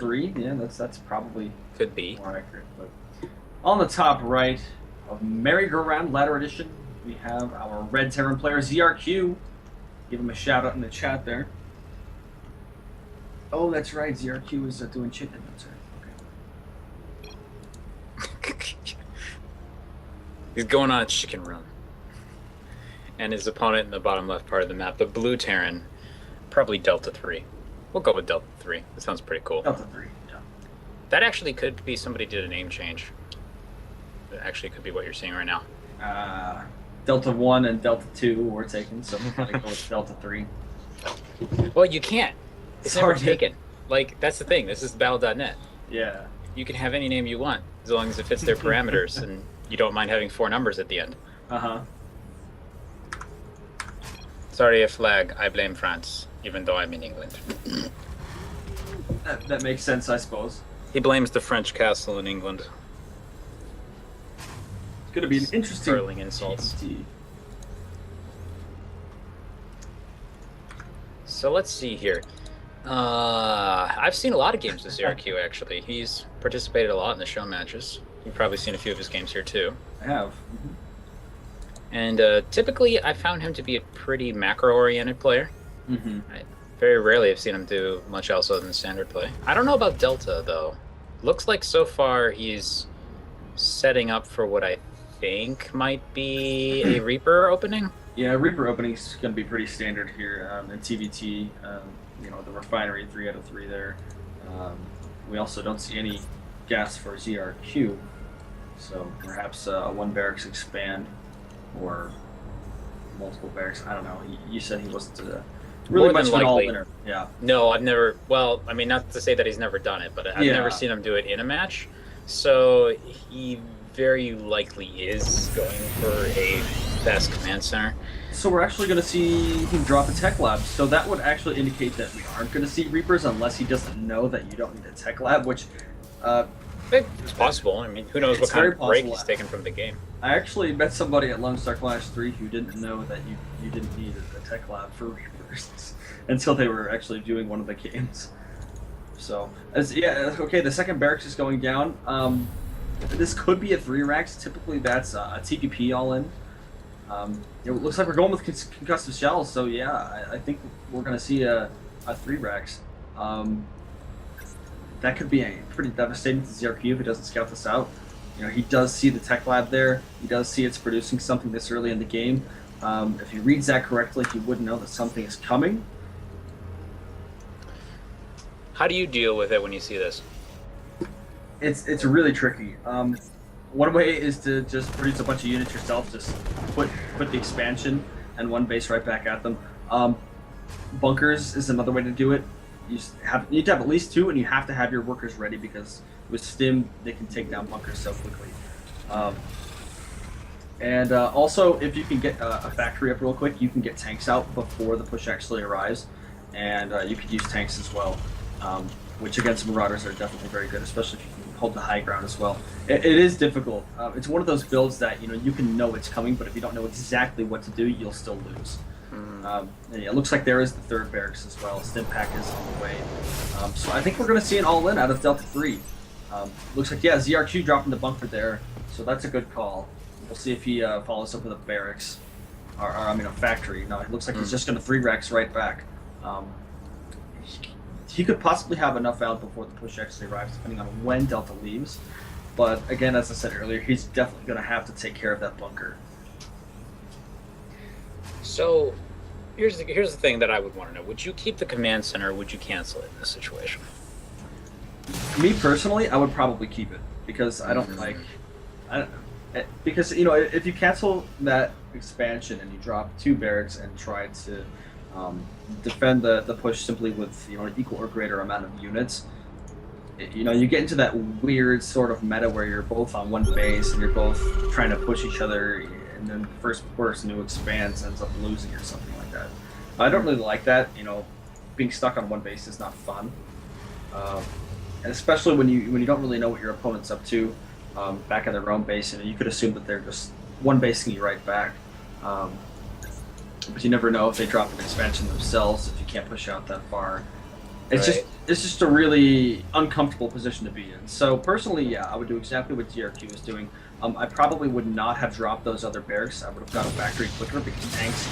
3. Yeah, that's probably Could be. more accurate. But on the top right of Merry-Go-Round Ladder Edition, we have our Red Terran player ZRQ. Give him a shout out in the chat there. Oh, that's right. ZRQ is doing chicken. That's right. Okay. He's going on a chicken run. And his opponent in the bottom left part of the map, the blue Terran, probably DeltaIII. We'll go with DeltaIII. That sounds pretty cool. DeltaIII, yeah. That actually could be somebody did a name change. That actually could be what you're seeing right now. DeltaII and DeltaII were taken, so I'm going to go with DeltaIII. Well, you can't. It's never hard to- taken. Like, that's the thing. This is Battle.net. Yeah. You can have any name you want, as long as it fits their parameters, and you don't mind having 4 numbers at the end. Uh-huh. Sorry, a flag. I blame France, even though I'm in England. That makes sense, I suppose. He blames the French castle in England. It's going to be an interesting Hurling insults. TBT. So let's see here. I've seen a lot of games with ZRQ, actually. He's participated a lot in the show matches. You've probably seen a few of his games here, too. I have. And typically, I found him to be a pretty macro-oriented player. Mm-hmm. I very rarely have seen him do much else other than standard play. I don't know about Delta, though. Looks like so far he's setting up for what I think might be a Reaper opening. Yeah, Reaper opening is going to be pretty standard here in TVT. You know, the Refinery 3 out of 3 there. We also don't see any gas for ZRQ, so perhaps a 1 barracks expand or multiple barracks. I don't know. You said he wasn't really More much than of an likely. all-winner. Yeah. No, I've never. Well, I mean, not to say that he's never done it, but I've Yeah. never seen him do it in a match. So he very likely is going for a fast command center. So we're actually going to see him drop a tech lab. So that would actually indicate that we aren't going to see Reapers unless he doesn't know that you don't need a tech lab, which It's possible. I mean, who knows what It's kind very of break possible. he's taken from the game. I actually met somebody at Lone Star Clash 3 who didn't know that you didn't need a tech lab for Reapers until they were actually doing one of the games. So, okay, the second barracks is going down. This could be a 3 racks. Typically that's a TPP all in. It looks like we're going with concussive shells, so yeah, I think we're going to see a 3 racks. That could be a pretty devastating to ZRQ if he doesn't scout this out. You know, he does see the tech lab there. He does see it's producing something this early in the game. If he reads that correctly, he would know that something is coming. How do you deal with it when you see this? It's really tricky. One way is to just produce a bunch of units yourself. Just put the expansion and 1 base right back at them. Bunkers is another way to do it. You need to have at least 2, and you have to have your workers ready because with Stim they can take down bunkers so quickly. And also, if you can get a factory up real quick, you can get tanks out before the push actually arrives, and you could use tanks as well, which against Marauders are definitely very good, especially if you can hold the high ground as well. It is difficult. It's one of those builds that you can know it's coming, but if you don't know exactly what to do, you'll still lose. It looks like there is the 3rd barracks as well. Stim pack is on the way. So I think we're going to see an all-in out of DeltaIII. Looks like, yeah, ZRQ dropping the bunker there, so that's a good call. We'll see if he follows up with a barracks, or I mean a factory. No, it looks like he's just going to 3 racks right back. He could possibly have enough out before the push actually arrives, depending on when Delta leaves. But again, as I said earlier, he's definitely going to have to take care of that bunker. So, here's the thing that I would want to know. Would you keep the command center, or would you cancel it in this situation? Me personally, I would probably keep it because I don't like. Because if you cancel that expansion and you drop 2 barracks and try to defend the push simply with an equal or greater amount of units, you get into that weird sort of meta where you're both on 1 base and you're both trying to push each other, and then the first person who expands ends up losing or something like that. I don't really like that. Being stuck on 1 base is not fun, and especially when you don't really know what your opponent's up to back in their own base, and you could assume that they're just 1 basing you right back. But you never know if they drop an expansion themselves if you can't push out that far. It's just a really uncomfortable position to be in. So personally, yeah, I would do exactly what DRQ is doing. I probably would not have dropped those other barracks. I would have got a factory quicker because tanks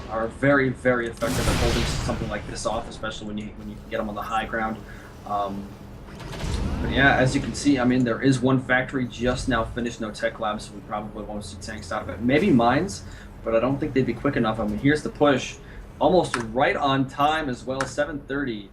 are very, very effective at holding something like this off, especially when you get them on the high ground. But yeah, as you can see, I mean, there is one factory just now finished, no tech labs, so we probably won't see tanks out of it. Maybe mines, but I don't think they'd be quick enough. I mean, here's the push, almost right on time as well, 7:30.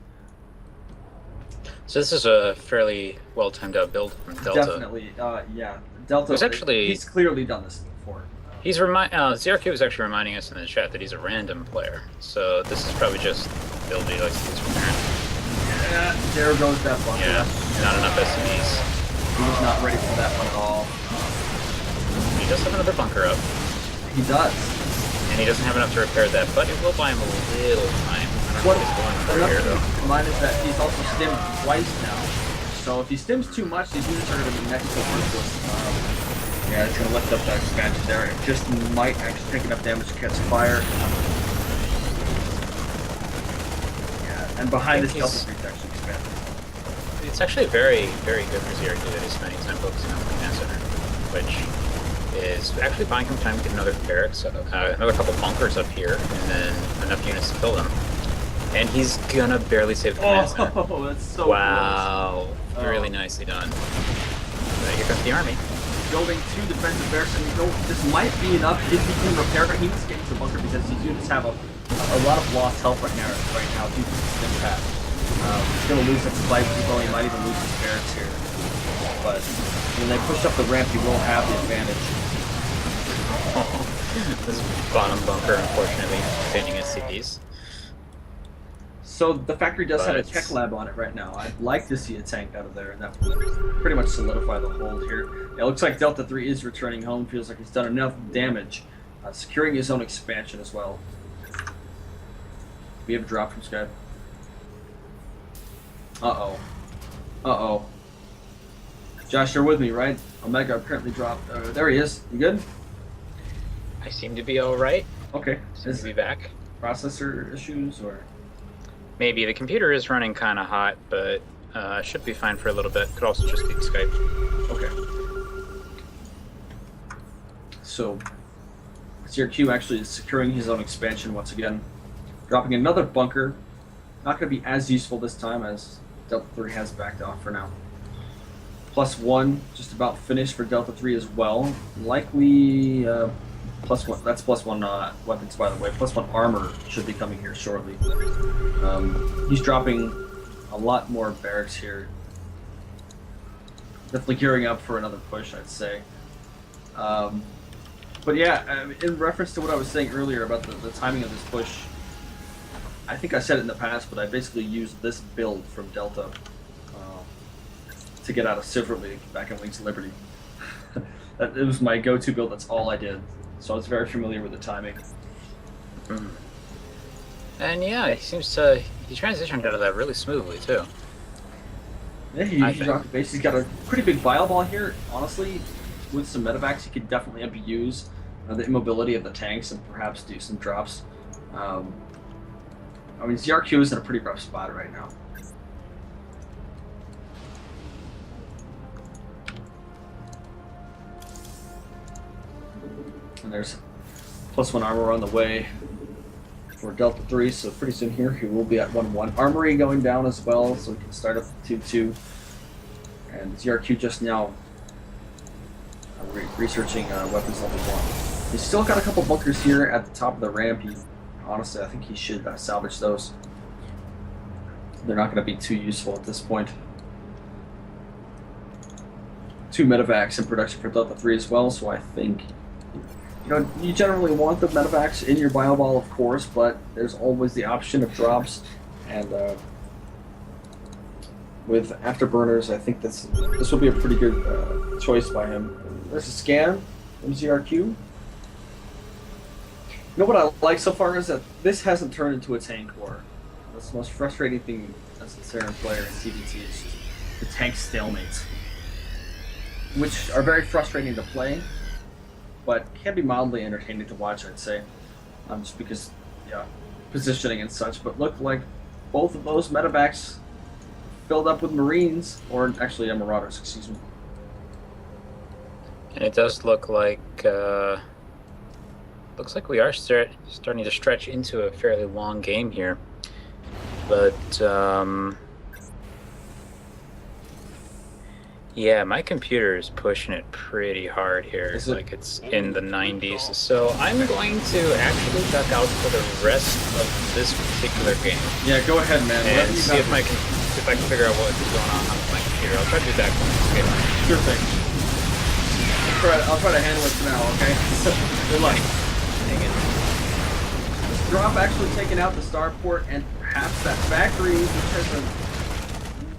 So this is a fairly well timed out build from Delta. Definitely, yeah. Delta. He's clearly done this before. He's ZRQ is actually reminding us in the chat that he's a random player. So this is probably just build he likes to use from parent. Yeah, there goes that bunker. Yeah, not enough SMEs. He was not ready for that one at all. He does have another bunker up. He does. And he doesn't have enough to repair that, but it will buy him a little time. I don't know if he's going for here, though. Mine is that he's also stimmed twice now. So if he stims too much, these units are going to be next to worthless. Yeah, it's going to lift up that expansion there. It just might actually take enough damage to catch fire. Yeah, and behind this Delta III is actually expanding. It's actually very, very good for ZRQ that he's spending time focusing on the command center, which is actually buying him time to get another barracks, another couple bunkers up here, and then enough units to fill them. And he's gonna barely save the command center. Oh, that's so wow. Close. Really nicely done. Here comes the army. Building 2 defensive barracks, and this might be enough if he can repair it. He needs to get into the bunker because these units have a lot of lost health right now due to the stim pack. He's gonna lose that supply people, he might even lose his barracks here. But when they push up the ramp, he will have the advantage. This bottom bunker, unfortunately, containing SCPs. So the factory does have a tech lab on it right now. I'd like to see a tank out of there, and that would pretty much solidify the hold here. It looks like Delta III is returning home. Feels like he's done enough damage, securing his own expansion as well. We have a drop from Skype. Uh-oh. Uh-oh. Josh, you're with me, right? Omega apparently dropped. There he is. You good? I seem to be alright. Okay. Seem to be back. Processor issues, or...? Maybe. The computer is running kind of hot, but should be fine for a little bit. Could also just be Skype. Okay. So, ZRQ actually is securing his own expansion once again. Dropping another bunker. Not going to be as useful this time as Delta III has backed off for now. +1, just about finished for Delta III as well. Likely +1. That's +1 weapons, by the way. +1 armor should be coming here shortly. He's dropping a lot more barracks here. Definitely gearing up for another push, I'd say. But yeah, in reference to what I was saying earlier about the timing of this push, I think I said it in the past, but I basically used this build from Delta to get out of Silver League back in Wings of Liberty. It was my go-to build, that's all I did. So I was very familiar with the timing. And yeah, he seems to... he transitioned out of that really smoothly, too. Yeah, he dropped the base. He's got a pretty big bio ball here. Honestly, with some medevacs, he could definitely abuse the immobility of the tanks and perhaps do some drops. I mean, ZRQ is in a pretty rough spot right now. And there's +1 armor on the way for Delta III, so pretty soon here he will be at 1-1. Armory going down as well, so we can start up 2-2. And ZRQ just now researching weapons level 1. He's still got a couple bunkers here at the top of the ramp. Honestly, I think he should salvage those. They're not going to be too useful at this point. 2 medevacs in production for Delta III as well, so I think... You know, you generally want the medevacs in your bio ball, of course, but there's always the option of drops. And with afterburners, I think this will be a pretty good choice by him. There's a scan from ZRQ. You know what I like so far is that this hasn't turned into a tank war. That's the most frustrating thing as a Terran player in CVT is just the tank stalemates, which are very frustrating to play, but can be mildly entertaining to watch, I'd say, just because, yeah, positioning and such. But look like both of those medevacs filled up with Marines, or actually Marauders, excuse me. And it does look like we are starting to stretch into a fairly long game here, but yeah, my computer is pushing it pretty hard here. It's like it's in the 90s. So I'm going to actually duck out for the rest of this particular game. Yeah, go ahead, man. And see if I can figure out what's going on my computer. I'll try to do that next game. Sure thing. I'll try to handle it for now, okay? Good luck. Dang it. Drop actually taking out the starport and perhaps that factory, which has a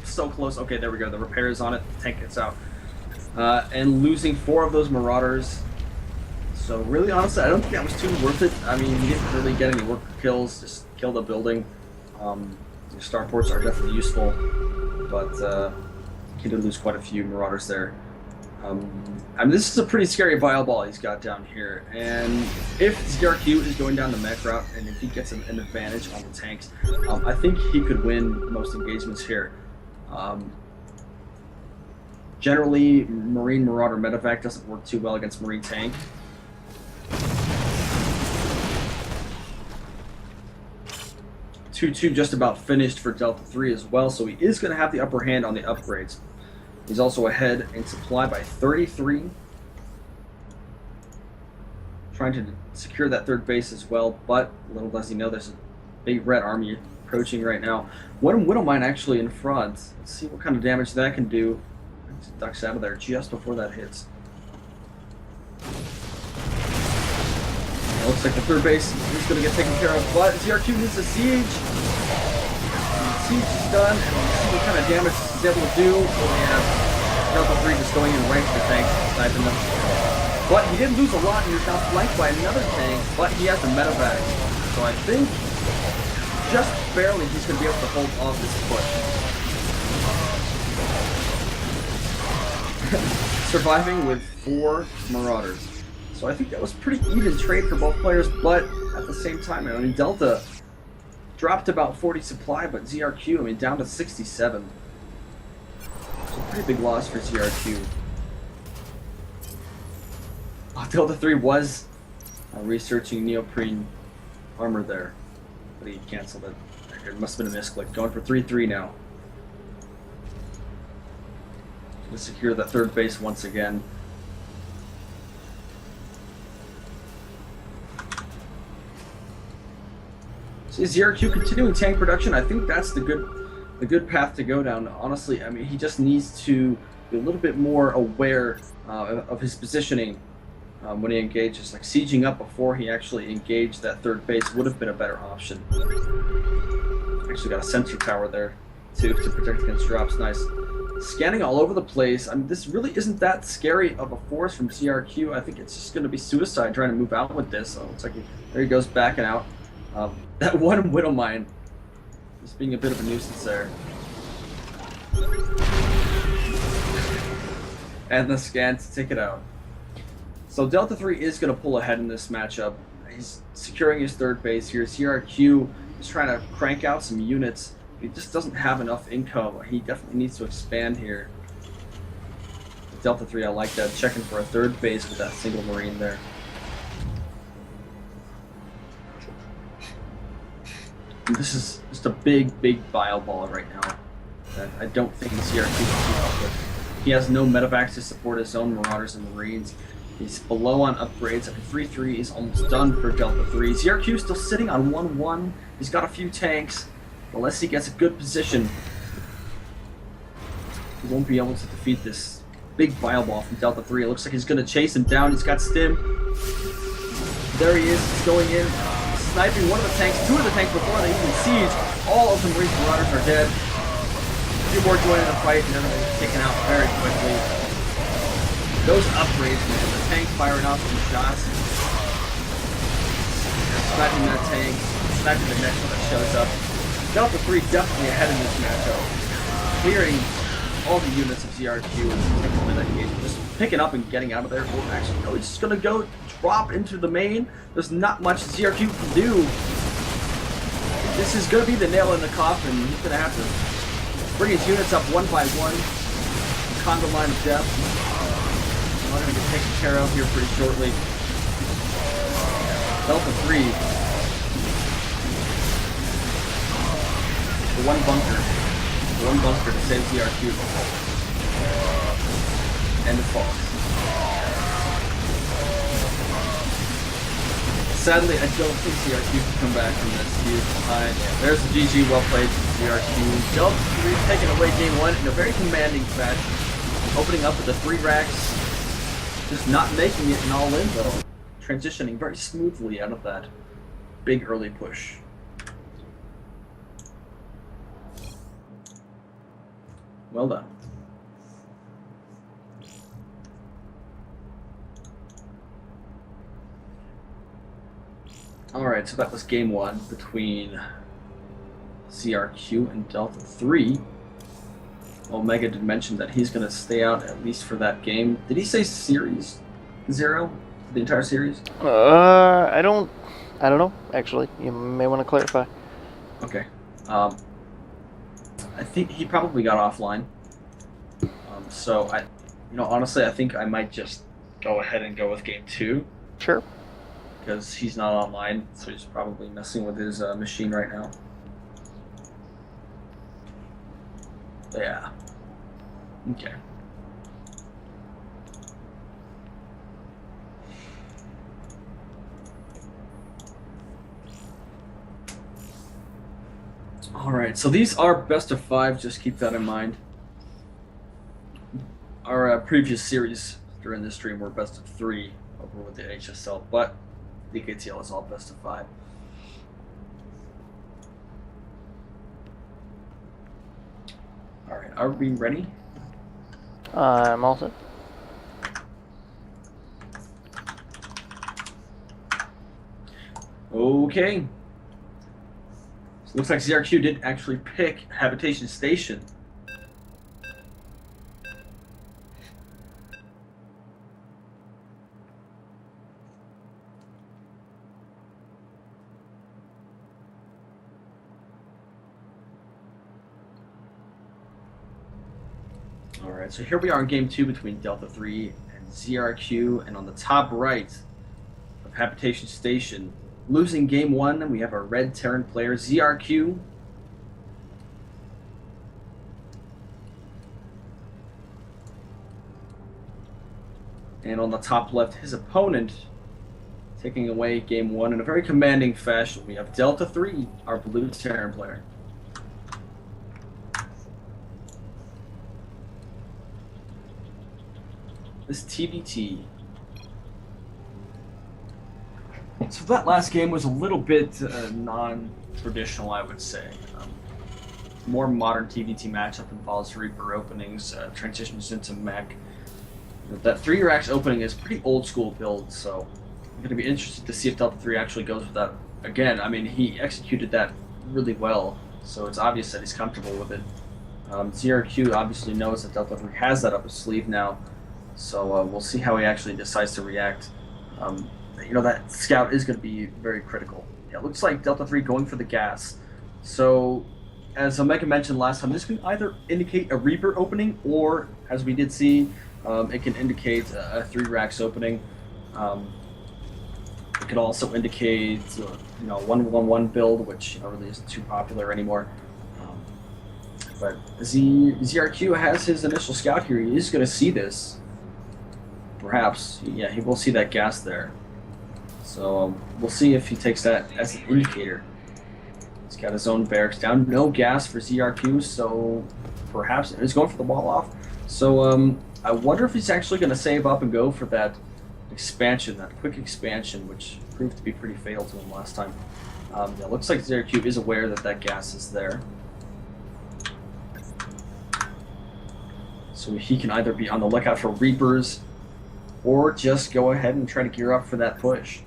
so close. Okay, there we go. The repair is on it. The tank gets out. And losing 4 of those Marauders. So really, honestly, I don't think that was too worth it. I mean, he didn't really get any worker kills. Just killed a building. The starports are definitely useful, but he did lose quite a few Marauders there. I mean, this is a pretty scary bio ball he's got down here, and if ZRQ is going down the mech route, and if he gets an advantage on the tanks, I think he could win most engagements here. Generally, Marine Marauder medevac doesn't work too well against Marine tank. 2-2 just about finished for DeltaIII as well, so he is going to have the upper hand on the upgrades. He's also ahead in supply by 33. Trying to secure that third base as well, but little does he know there's a big red army approaching right now. One Widowmine actually in front. Let's see what kind of damage that can do. Ducks out of there just before that hits. It looks like the third base is going to get taken care of, but ZRQ needs a siege. Siege is done, and we'll see what kind of damage he's able to do. We have DeltaIII just going in right to the tanks, sniping them. But he didn't lose a lot, and he's now flanked by another tank, but he has the medevac. So I think just barely he's going to be able to hold off this push. Surviving with 4 Marauders. So I think that was pretty even trade for both players, but at the same time, I mean, Delta dropped about 40 supply, but ZRQ, I mean, down to 67. So pretty big loss for ZRQ. DeltaIII was researching neoprene armor there, but he canceled it. It must have been a misclick. Going for 3-3 now. To secure that third base once again. So ZRQ continuing tank production. I think that's the good path to go down. Honestly, I mean, he just needs to be a little bit more aware of his positioning when he engages. Like sieging up before he actually engaged that third base would have been a better option. Actually got a sentry tower there too to protect against drops. Nice. Scanning all over the place. I mean, this really isn't that scary of a force from ZRQ. I think it's just going to be suicide trying to move out with this. So it's like there he goes backing out. That one Widowmine just being a bit of a nuisance there. And the scan to take it out. So DeltaIII is going to pull ahead in this matchup. He's securing his third base here. ZRQ is trying to crank out some units. He just doesn't have enough income. He definitely needs to expand here. DeltaIII, I like that. Checking for a third base with that single Marine there. This is just a big bile ball right now that I don't think ZRQ can keep up with. He has no medevacs to support his own Marauders and Marines. He's below on upgrades. 3-3 is almost done for DeltaIII. ZRQ still sitting on 1-1. He's got a few tanks. Unless he gets a good position, he won't be able to defeat this big bile ball from DeltaIII. It looks like he's going to chase him down. He's got stim. There he is. He's going in. Sniping one of the tanks, 2 of the tanks before they even siege. All of the Marine Marauders are dead. A few more joining the fight, and everything's taken out very quickly. Those upgrades, man, the tank firing off some shots. Sniping that tank, sniping the next one that shows up. DeltaIII definitely ahead in this matchup. Clearing all the units of ZRQ and taking that engagement. Just picking up and getting out of there. Well, actually, no, he's just going to go drop into the main. There's not much ZRQ can do. He this is going to be the nail in the coffin. He's going to have to bring his units up one by one. Conga line of death. We're going to get taken care of here pretty shortly. DeltaIII. The one bunker. The one bunker to save ZRQ. And the falls. Sadly, I don't think ZRQ can come back from this. He is behind. There's the GG, well played from ZRQ. DeltaIII taking away game one in a very commanding fashion. Opening up with the 3 racks. Just not making it an all-in though. Transitioning very smoothly out of that big early push. Well done. Alright, so that was game one between ZRQ and DeltaIII. Omega did mention that he's going to stay out at least for that game. Did he say series 0? The entire series? I don't know, actually. You may want to clarify. Okay. I think he probably got offline. So honestly, I think I might just go ahead and go with game 2. Sure. Because he's not online, so he's probably messing with his machine right now. Yeah. Okay. Alright, so these are best of 5, just keep that in mind. Our previous series during this stream were best of 3 over with the HSL, but DKTL is all best of 5. Alright, are we ready? I'm all set. Okay. So looks like ZRQ did actually pick Habitation Station. Alright, so here we are in game 2 between DeltaIII and ZRQ, and on the top right of Habitation Station, losing game 1, we have our red Terran player, ZRQ. And on the top left, his opponent taking away game 1 in a very commanding fashion. We have DeltaIII, our blue Terran player. This TBT. So that last game was a little bit non-traditional, I would say. More modern TBT matchup involves Reaper openings, transitions into mech. That 3 racks opening is pretty old school build, so I'm going to be interested to see if DeltaIII actually goes with that again. I mean, he executed that really well, so it's obvious that he's comfortable with it. ZRQ obviously knows that DeltaIII has that up his sleeve now, so we'll see how he actually decides to react. That scout is going to be very critical. Yeah, it looks like DeltaIII going for the gas. So, as Omega mentioned last time, this can either indicate a Reaper opening, or, as we did see, it can indicate a 3 racks opening. It could also indicate, 1-1-1 build, which really isn't too popular anymore. But ZRQ has his initial scout here. He is going to see this. Perhaps, yeah, he will see that gas there. So we'll see if he takes that as an indicator. He's got his own barracks down. No gas for ZRQ, so perhaps he's going for the wall off. So I wonder if he's actually going to save up and go for that expansion, that quick expansion, which proved to be pretty fatal to him last time. It looks like ZRQ is aware that that gas is there. So he can either be on the lookout for Reapers, or just go ahead and try to gear up for that push.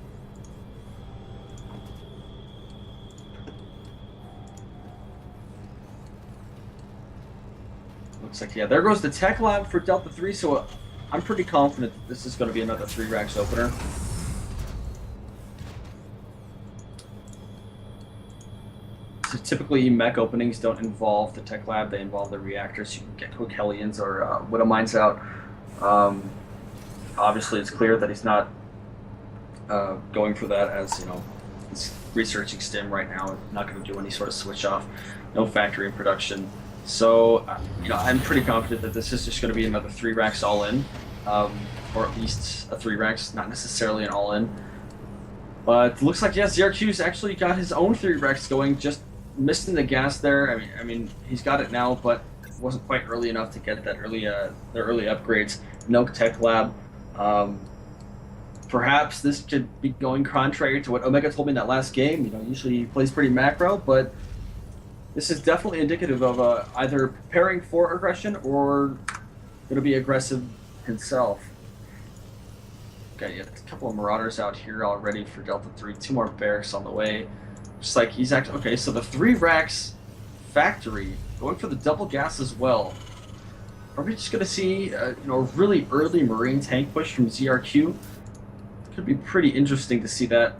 Looks like, yeah, there goes the tech lab for DeltaIII, so I'm pretty confident that this is going to be another 3 racks opener. typically mech openings don't involve the tech lab; they involve the reactors. You can get Hook Hellions or Widow Mines out. Obviously, it's clear that he's not going for that, as you know, he's researching stim right now. Not going to do any sort of switch off. No factory in production. So, you know, I'm pretty confident that this is just going to be another 3 racks all in, or at least a 3 racks, not necessarily an all in. But it looks like, yes, ZRQ's actually got his own 3 racks going, just missing the gas there. I mean, he's got it now, but it wasn't quite early enough to get that early, the early upgrades. No tech lab. Perhaps this could be going contrary to what Omega told me in that last game. You know, usually he plays pretty macro, but this is definitely indicative of either preparing for aggression or going to be aggressive himself. Okay, yeah, a couple of Marauders out here already for DeltaIII. 2 more barracks on the way. Just like he's actually okay. So the 3 racks factory going for the double gas as well. Are we just going to see you know, a really early Marine tank push from ZRQ? Could be pretty interesting to see that.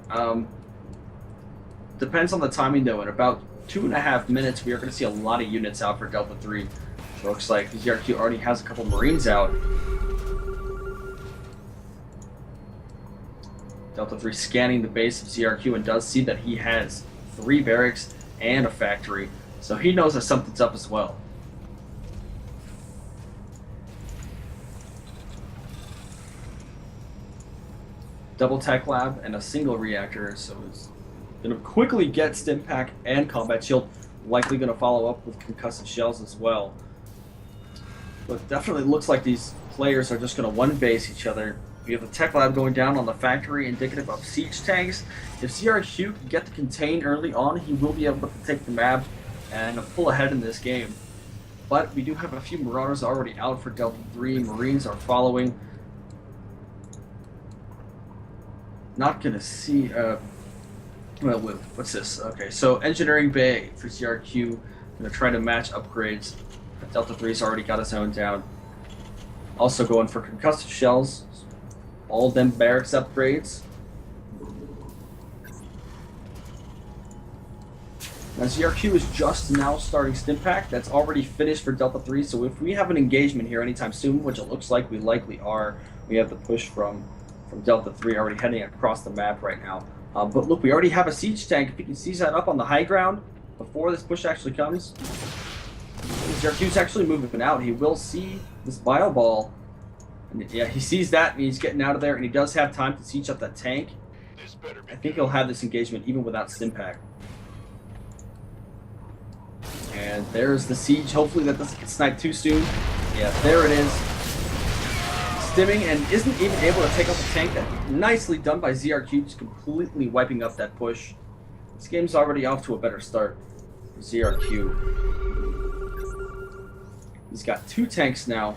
Depends on the timing though. In about 2.5 minutes, we are going to see a lot of units out for DeltaIII. So it looks like ZRQ already has a couple Marines out. DeltaIII scanning the base of ZRQ and does see that he has 3 barracks and a factory. So he knows that something's up as well. Double tech lab and a single reactor, so it's going to quickly get stim pack and combat shield. Likely going to follow up with concussive shells as well. But it definitely looks like these players are just going to one base each other. We have the tech lab going down on the factory, indicative of siege tanks. If ZRQ can get the contain early on, he will be able to take the map and pull ahead in this game. But we do have a few Marauders already out for DeltaIII. Marines are following. Not gonna see. Well, what's this? Okay, so engineering bay for ZRQ. Gonna try to match upgrades. DeltaIII's already got his own down. Also going for concussive shells. All them barracks upgrades. Now ZRQ is just now starting stim pack. That's already finished for DeltaIII. So if we have an engagement here anytime soon, which it looks like we likely are, we have the push from DeltaIII already heading across the map right now. But look, we already have a siege tank. If you can seize that up on the high ground before this push actually comes. ZRQ's actually moving out. He will see this bio ball. And yeah, he sees that and he's getting out of there, and he does have time to siege up that tank. I think he'll have this engagement even without stim pack. And there's the siege. Hopefully that doesn't get sniped too soon. Yeah, there it is. Stimming and isn't even able to take out the tank. That nicely done by ZRQ, just completely wiping up that push. This game's already off to a better start for ZRQ. He's got 2 tanks now.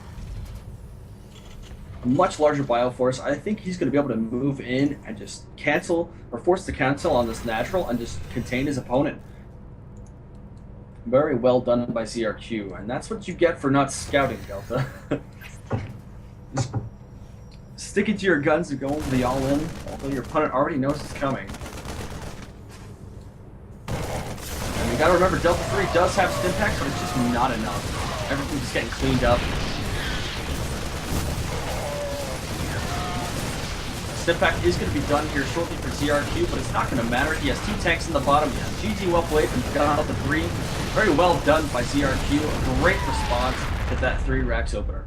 A much larger bioforce. I think he's going to be able to move in and just cancel, or force the cancel on this natural and just contain his opponent. Very well done by ZRQ, and that's what you get for not scouting, Delta. Just sticking to your guns and going for the all-in, although your opponent already knows it's coming. And you gotta remember, DeltaIII does have stim packs, but it's just not enough. Everything's just getting cleaned up. Stim pack is going to be done here shortly for ZRQ, but it's not going to matter. He has 2 tanks in the bottom. GG well played from DeltaIII. Very well done by ZRQ. A great response to that 3 racks opener.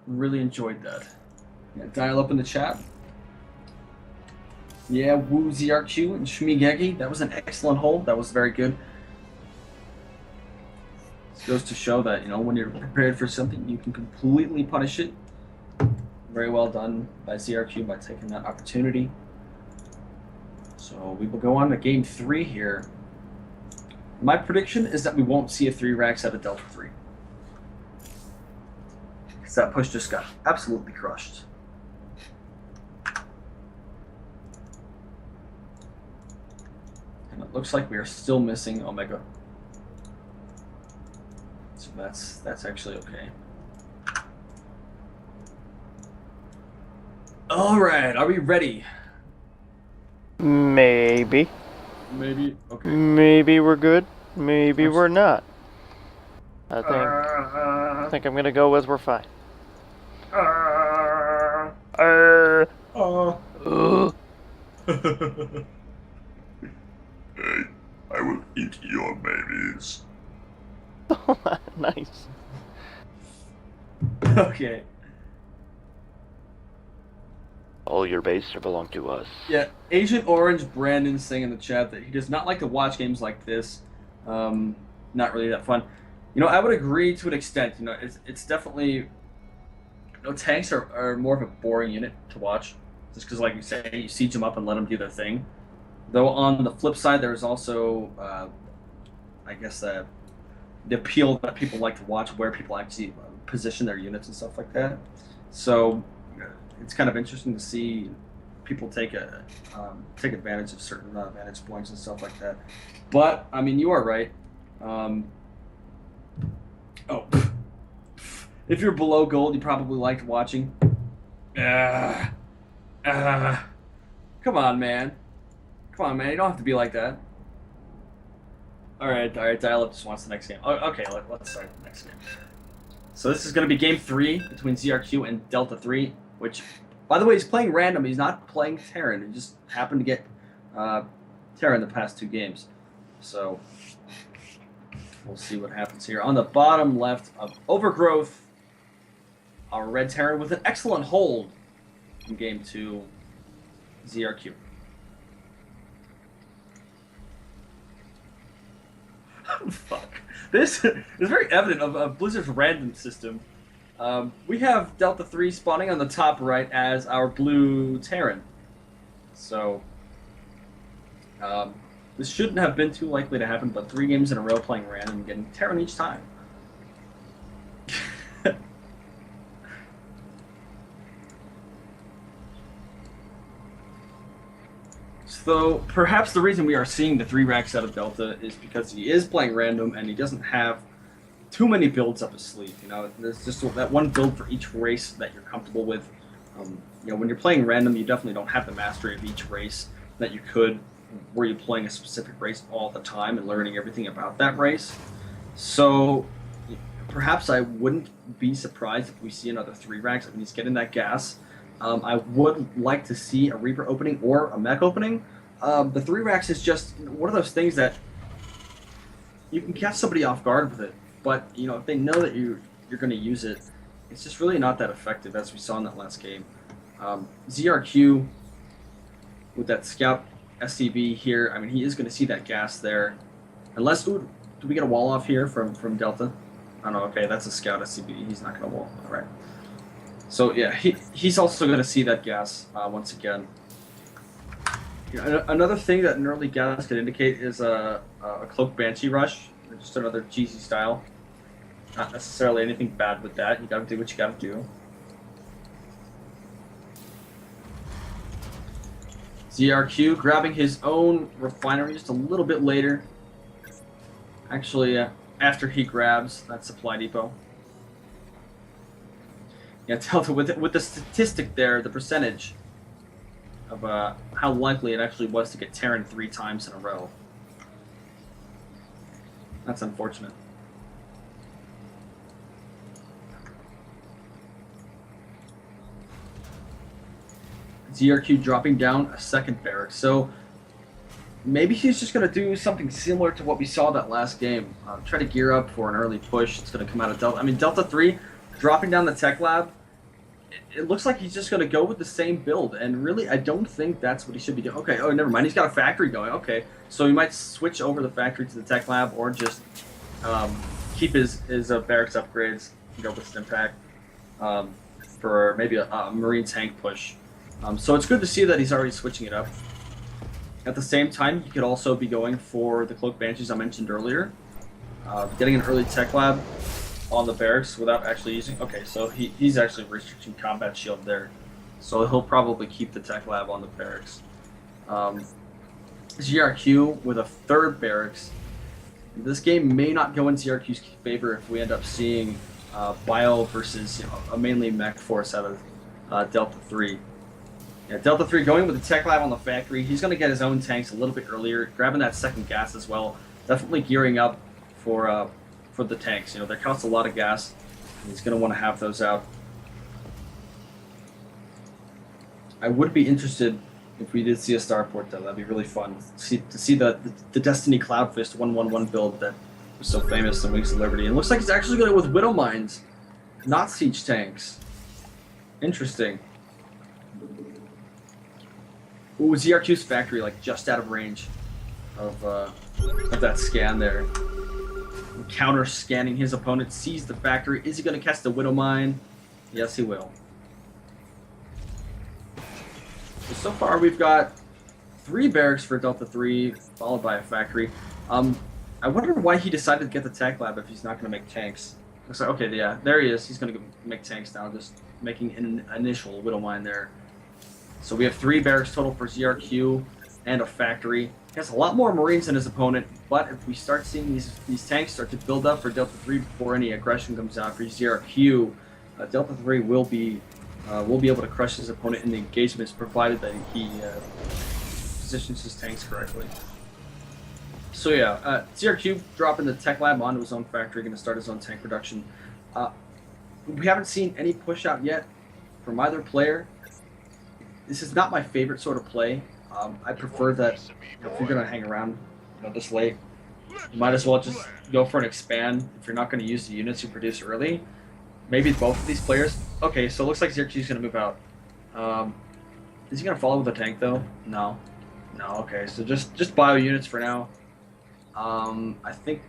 Really enjoyed that. Yeah, dial up in the chat. Yeah, Woo ZRQ and Shmigegi. That was an excellent hold. That was very good. This goes to show that, you know, when you're prepared for something, you can completely punish it. Very well done by ZRQ by taking that opportunity. So we will go on to game 3 here. My prediction is that we won't see a 3 racks out of DeltaIII. Because that push just got absolutely crushed. And it looks like we are still missing Omega. It's That's actually okay. All right, are we ready? Maybe. Maybe. Okay. Maybe we're good. Maybe we're not. I Uh, think I'm gonna go with we're fine. uh, Uh, uh. Hey, I will eat your babies. Nice. Okay. All your base belong to us. Yeah, Agent Orange Brandon saying in the chat that he does not like to watch games like this. Not really that fun. I would agree to an extent. It's definitely tanks are more of a boring unit to watch, just because, like you say, you siege them up and let them do their thing. Though on the flip side, there's also, I guess, the appeal that people like to watch, where people actually position their units and stuff like that. So it's kind of interesting to see people take advantage of certain vantage points and stuff like that. But I mean, you are right. If you're below gold, you probably liked watching. Come on, man. Come on, man. You don't have to be like that. All right. Dial Up just wants the next game. Okay, let's start the next game. So this is going to be game 3 between ZRQ and DeltaIII, which, by the way, he's playing random. He's not playing Terran. He just happened to get Terran the past 2 games. So we'll see what happens here. On the bottom left of Overgrowth, our red Terran with an excellent hold in game 2, ZRQ. Fuck. This is very evident of Blizzard's random system. We have DeltaIII spawning on the top right as our blue Terran. So, this shouldn't have been too likely to happen, but 3 games in a row playing random and getting Terran each time. So perhaps the reason we are seeing the 3 racks out of Delta is because he is playing random and he doesn't have too many builds up his sleeve. There's just that one build for each race that you're comfortable with. When you're playing random, you definitely don't have the mastery of each race that you could were you playing a specific race all the time and learning everything about that race. So perhaps I wouldn't be surprised if we see another 3 racks. I mean, he's getting that gas. I would like to see a Reaper opening or a mech opening. The 3 racks is just one of those things that you can catch somebody off guard with it, but if they know that you're going to use it, it's just really not that effective, as we saw in that last game. ZRQ with that scout SCV here, I mean, he is going to see that gas there, unless do we get a wall off here from Delta? I don't know. Okay, that's a scout SCV. He's not going to wall. All right. So yeah, he's also going to see that gas once again. Another thing that an early gas could indicate is a cloak banshee rush, just another cheesy style. Not necessarily anything bad with that. You got to do what you got to do. ZRQ grabbing his own refinery just a little bit later. Actually, after he grabs that supply depot. Yeah, Delta with the statistic there, the percentage of how likely it actually was to get Terran 3 times in a row. That's unfortunate. ZRQ dropping down a second barrack. So maybe he's just going to do something similar to what we saw that last game. Try to gear up for an early push. It's going to come out of Delta. I mean, DeltaIII dropping down the tech lab. It looks like he's just going to go with the same build, and really, I don't think that's what he should be doing. Okay, never mind. He's got a factory going. Okay, so he might switch over the factory to the tech lab, or just keep his barracks upgrades and go with Stimpack for maybe a marine tank push. So it's good to see that he's already switching it up. At the same time, he could also be going for the Cloak Banshees I mentioned earlier, getting an early tech lab on the barracks without actually using. Okay, so he's actually restricting combat shield there, so he'll probably keep the tech lab on the barracks. ZRQ with a third barracks This game may not go in Syracuse's favor if we end up seeing Bio versus a mainly mech force out of DeltaIII. Yeah, DeltaIII going with the tech lab on the factory. He's going to get his own tanks a little bit earlier, grabbing that second gas as well. Definitely gearing up for the tanks. They cost a lot of gas. And he's going to want to have those out. I would be interested if we did see a starport, though. That'd be really fun to see the Destiny Cloudfist 111 build that was so famous in Wings of Liberty. And it looks like he's actually going to go with Widow Mines, not siege tanks. Interesting. Ooh, ZRQ's factory, like, just out of range of that scan there. Counter scanning his opponent, sees the factory. Is he going to catch the Widow Mine? Yes, he will. So far, we've got 3 barracks for DeltaIII, followed by a factory. I wonder why he decided to get the tech lab if he's not going to make tanks. Looks like, okay, yeah, there he is. He's going to make tanks now, just making an initial Widow Mine there. So we have 3 barracks total for ZRQ and a factory. He has a lot more Marines than his opponent, but if we start seeing these tanks start to build up for DeltaIII before any aggression comes out for ZRQ, DeltaIII will be able to crush his opponent in the engagements, provided that he positions his tanks correctly. So yeah, ZRQ dropping the tech lab onto his own factory, going to start his own tank production. We haven't seen any push out yet from either player. This is not my favorite sort of play. I prefer that if you're going to hang around this late, you might as well just go for an expand if you're not going to use the units you produce early. Maybe both of these players. Okay, so it looks like ZRQ is going to move out. Is he going to follow with a tank, though? No. No, okay, so just bio units for now. I think...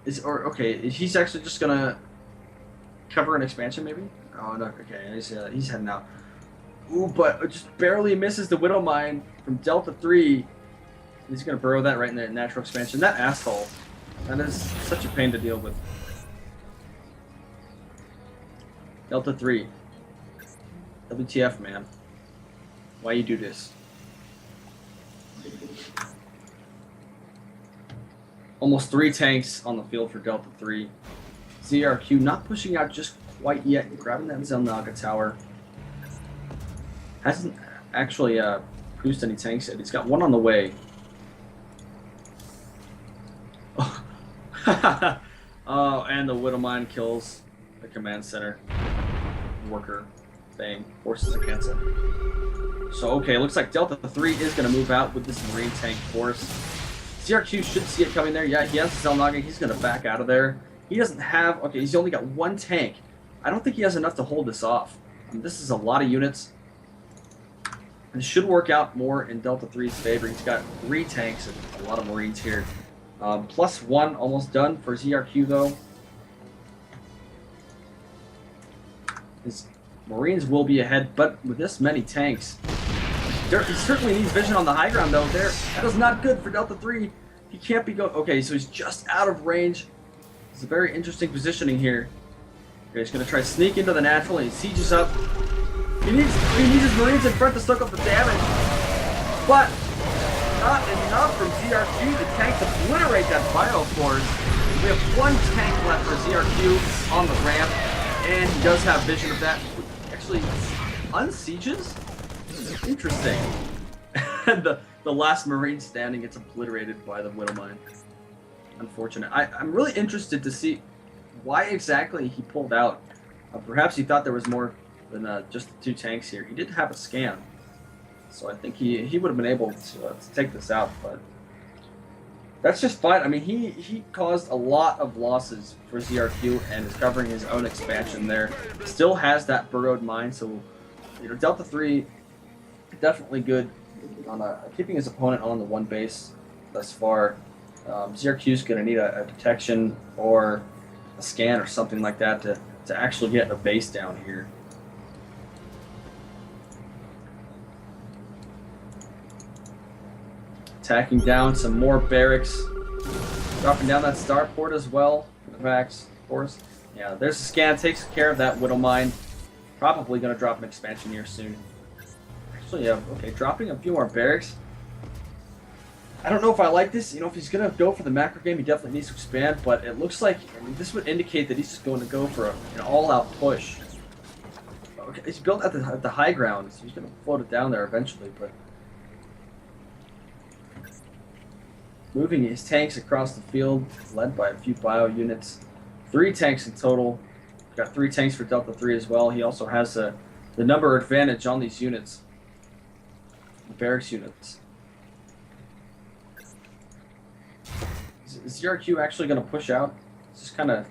he's actually just going to cover an expansion, maybe? Oh, no, okay, he's heading out. Ooh, but it just barely misses the Widow Mine from DeltaIII. He's going to burrow that right in the natural expansion. That asshole. That is such a pain to deal with. DeltaIII. WTF, man. Why you do this? Almost 3 tanks on the field for DeltaIII. ZRQ not pushing out just quite yet. Grabbing that Zelnaga tower. Hasn't actually produced any tanks yet. He's got one on the way. Oh, and the Widow Mine kills the command center worker thing. Forces to cancel. So, okay, looks like DeltaIII is going to move out with this Marine tank force. ZRQ should see it coming there. Yeah, he has Zelnaga. He's going to back out of there. He doesn't have... Okay, he's only got 1 tank. I don't think he has enough to hold this off. This is a lot of units. It should work out more in DeltaIII's favor. He's got 3 tanks and a lot of Marines here. +1 almost done for ZRQ, though. His Marines will be ahead, but with this many tanks, he certainly needs vision on the high ground, though. That is not good for DeltaIII. He can't be going... Okay, so he's just out of range. It's a very interesting positioning here. Okay, he's going to try to sneak into the natural, and he sieges up. He needs his Marines in front to soak up the damage, but not enough from ZRQ. The tanks obliterate that bioforce. We have 1 tank left for ZRQ on the ramp, and he does have vision of that. Actually, unsieges? Interesting. And the last Marine standing gets obliterated by the Widow Mine. Unfortunate. I'm really interested to see why exactly he pulled out. Perhaps he thought there was more than just the 2 tanks here. He did have a scan, so I think he would have been able to take this out, but that's just fine. I mean, he caused a lot of losses for ZRQ and is covering his own expansion there. Still has that burrowed mine, so DeltaIII definitely good on keeping his opponent on the 1 base thus far. ZRQ is going to need a detection or a scan or something like that to actually get a base down here. Attacking down some more barracks. Dropping down that starport as well for the Vax, of course. Yeah, there's a scan. Takes care of that Widow Mine. Probably going to drop an expansion here soon. Actually, yeah, okay, dropping a few more barracks. I don't know if I like this. You know, if he's gonna go for the macro game, he definitely needs to expand. But it looks like, I mean, this would indicate that he's just going to go for an all-out push. Okay, he's built at the high ground, so he's gonna float it down there eventually. But moving his tanks across the field, led by a few bio units, 3 tanks in total. Got 3 tanks for DeltaIII as well. He also has the number advantage on these units, the barracks units. Is ZRQ actually going to push out? Just kind of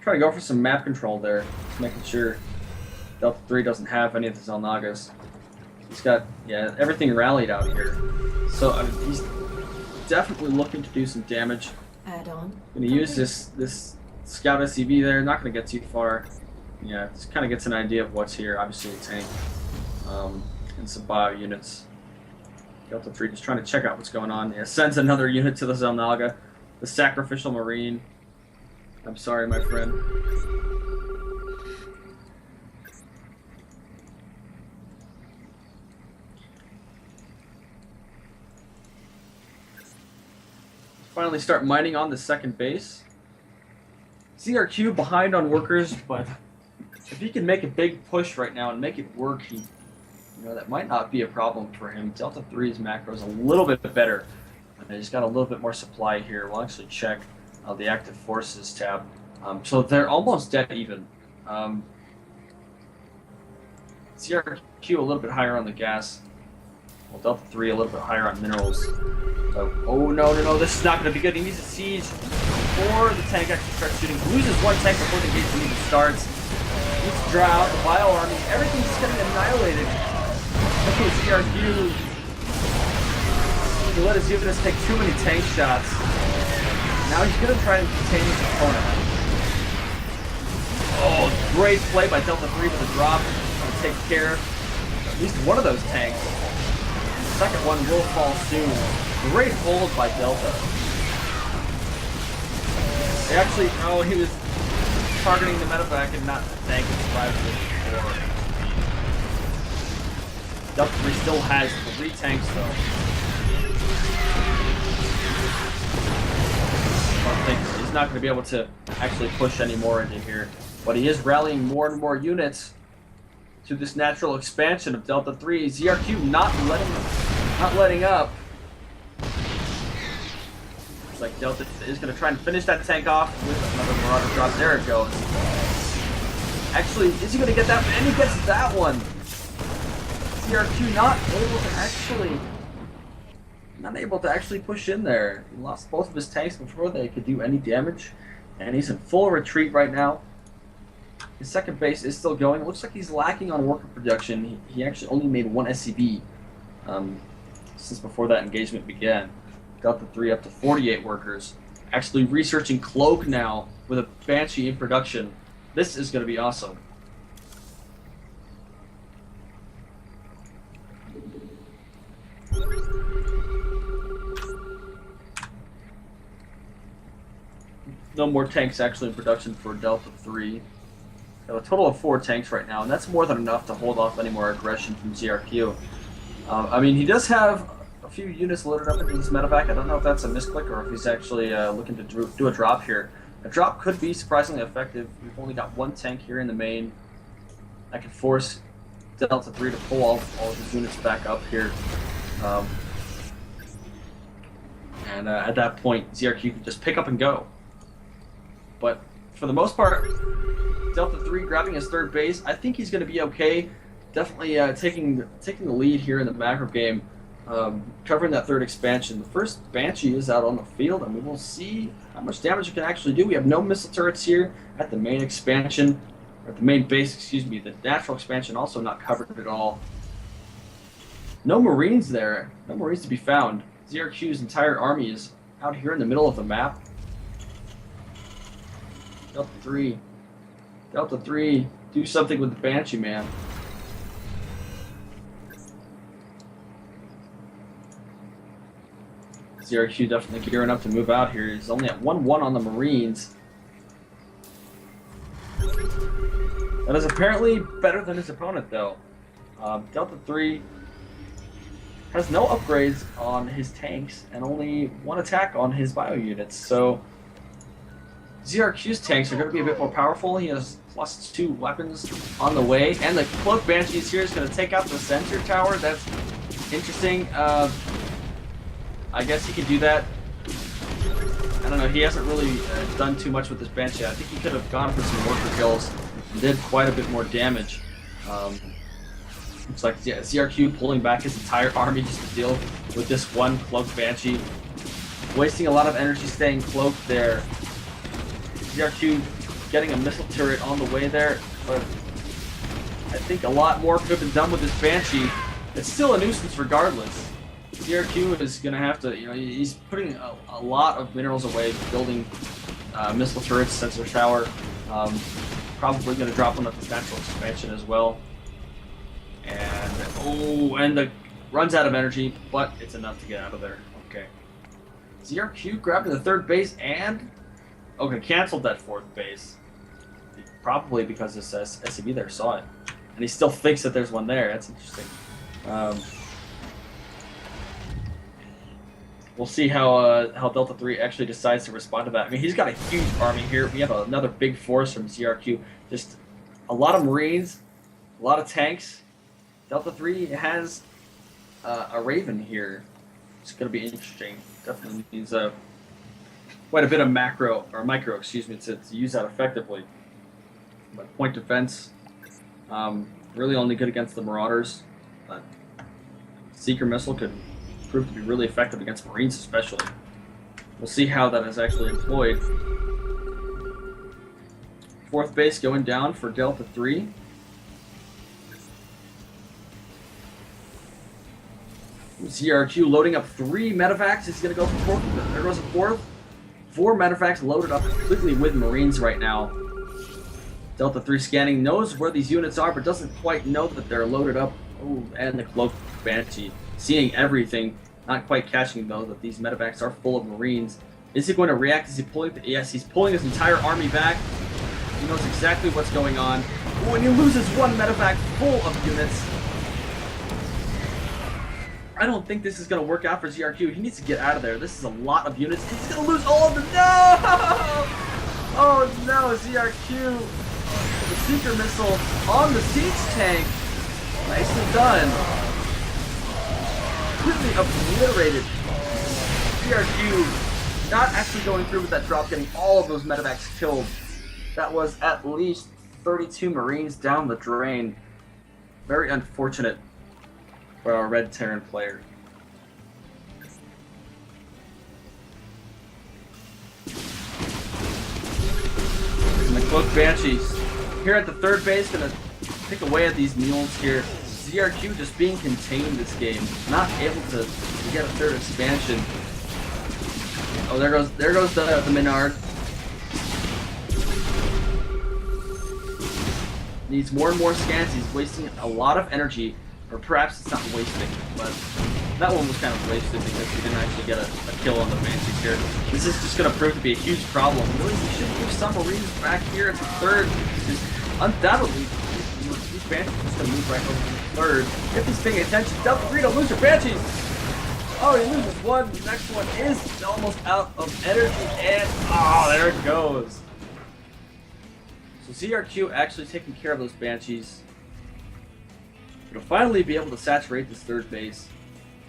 trying to go for some map control there, just making sure DeltaIII doesn't have any of the Zelnagas. He's got, yeah, everything rallied out here. So I mean, he's definitely looking to do some damage. Add-on. Going to use this scout SCV there. Not going to get too far. Yeah, just kind of gets an idea of what's here. Obviously a tank and some bio units. DeltaIII just trying to check out what's going on. Yeah, sends another unit to the Zelnaga. The sacrificial marine. I'm sorry, my friend. Finally start mining on the second base. ZRQ behind on workers, but if he can make a big push right now and make it work, that might not be a problem for him. DeltaIII's macro is a little bit better. He's got a little bit more supply here. We'll actually check the active forces tab. So they're almost dead even. ZRQ a little bit higher on the gas. Well, DeltaIII a little bit higher on minerals. So, oh no, this is not going to be good. He needs a siege before the tank actually starts shooting. He loses 1 tank before the engagement even starts. He needs to draw out the bio army. Everything's just getting annihilated. Look at ZRQ. He let his units take too many tank shots. Now he's going to try and contain his opponent. Oh, great play by DeltaIII with a drop. Trying to take care of at least one of those tanks. The second one will fall soon. Great hold by Delta. They actually, he was targeting the medevac and not the tank and survived it before. DeltaIII still has 3 tanks though. I don't think he's not going to be able to actually push any more into here. But he is rallying more and more units to this natural expansion of DeltaIII. ZRQ not letting up. Looks like Delta is going to try and finish that tank off with another Marauder drop. There it goes. Actually, is he going to get that? And he gets that one. ZRQ not able to actually push in there. He lost both of his tanks before they could do any damage, and he's in full retreat right now. His second base is still going. It looks like he's lacking on worker production. He actually only made 1 SCV since before that engagement began. DeltaIII up to 48 workers. Actually researching Cloak now with a Banshee in production. This is going to be awesome. No more tanks actually in production for DeltaIII. Have a total of 4 tanks right now, and that's more than enough to hold off any more aggression from ZRQ. I mean, he does have a few units loaded up into this medevac. I don't know if that's a misclick or if he's actually looking to do a drop here. A drop could be surprisingly effective. We've only got 1 tank here in the main. I could force DeltaIII to pull all of his units back up here. And at that point, ZRQ can just pick up and go. But for the most part, DeltaIII grabbing his 3rd base. I think he's going to be okay. Definitely taking the lead here in the macro game, covering that 3rd expansion. The first Banshee is out on the field, and we will see how much damage it can actually do. We have no missile turrets here at the main expansion, or at the main base, excuse me. The natural expansion also not covered at all. No Marines there. No Marines to be found. ZRQ's entire army is out here in the middle of the map. DeltaIII, do something with the Banshee, man. ZRQ definitely gearing up to move out here. He's only at 1-1 on the Marines. That is apparently better than his opponent, though. DeltaIII has no upgrades on his tanks and only 1 attack on his bio units. So ZRQ's tanks are going to be a bit more powerful. He has +2 weapons on the way, and the Cloak Banshees here is going to take out the center tower. That's interesting. I guess he could do that. I don't know. He hasn't really done too much with this Banshee. I think he could have gone for some worker kills and did quite a bit more damage. Looks like ZRQ pulling back his entire army just to deal with this one Cloak Banshee. Wasting a lot of energy staying cloaked there. ZRQ getting a missile turret on the way there, but I think a lot more could have been done with this Banshee. It's still a nuisance regardless. ZRQ is going to have to, he's putting a lot of minerals away, building missile turrets, sensor tower. Probably going to drop one at this natural expansion as well. And the runs out of energy, but it's enough to get out of there. Okay. ZRQ grabbing the 3rd base and canceled that 4th base. Probably because this SCV there saw it, and he still thinks that there's one there. That's interesting. We'll see how DeltaIII actually decides to respond to that. I mean, he's got a huge army here. We have another big force from ZRQ. Just a lot of Marines, a lot of tanks. DeltaIII has a Raven here. It's going to be interesting. Definitely needs quite a bit of micro, to use that effectively. But point defense, really only good against the Marauders. But Seeker Missile could prove to be really effective against Marines especially. We'll see how that is actually employed. 4th base going down for DeltaIII. ZRQ loading up 3 medevacs. He's going to go for 4th. There goes a 4th. 4 medevacs loaded up completely with Marines right now. DeltaIII scanning, knows where these units are, but doesn't quite know that they're loaded up. Oh, and the Cloak Banshee seeing everything, not quite catching though that these medevacs are full of Marines. Is he going to react? Is he pulling? Yes, he's pulling his entire army back. He knows exactly what's going on. When he loses 1 medevac full of units, I don't think this is going to work out for ZRQ. He needs to get out of there. This is a lot of units. He's going to lose all of them. No! Oh no, ZRQ. The Seeker Missile on the siege tank. Nicely done. Completely obliterated. ZRQ not actually going through with that drop, getting all of those medevacs killed. That was at least 32 Marines down the drain. Very unfortunate for our Red Terran player. And the Cloak Banshees here at the 3rd base, gonna pick away at these mules here. ZRQ just being contained this game, not able to get a 3rd expansion. Oh, there goes the Menard. Needs more and more scans. He's wasting a lot of energy, or perhaps it's not wasting, but that one was kind of wasted because he didn't actually get a kill on the Banshees here. This is just going to prove to be a huge problem. Really, we should move some Marines back here at the 3rd. Because undoubtedly, these Banshees are just going to move right over to the 3rd. If he's paying attention, DeltaIII, don't lose your Banshees! Oh, he loses 1. The next one is almost out of energy, and there it goes. So ZRQ actually taking care of those Banshees. It'll finally be able to saturate this 3rd base.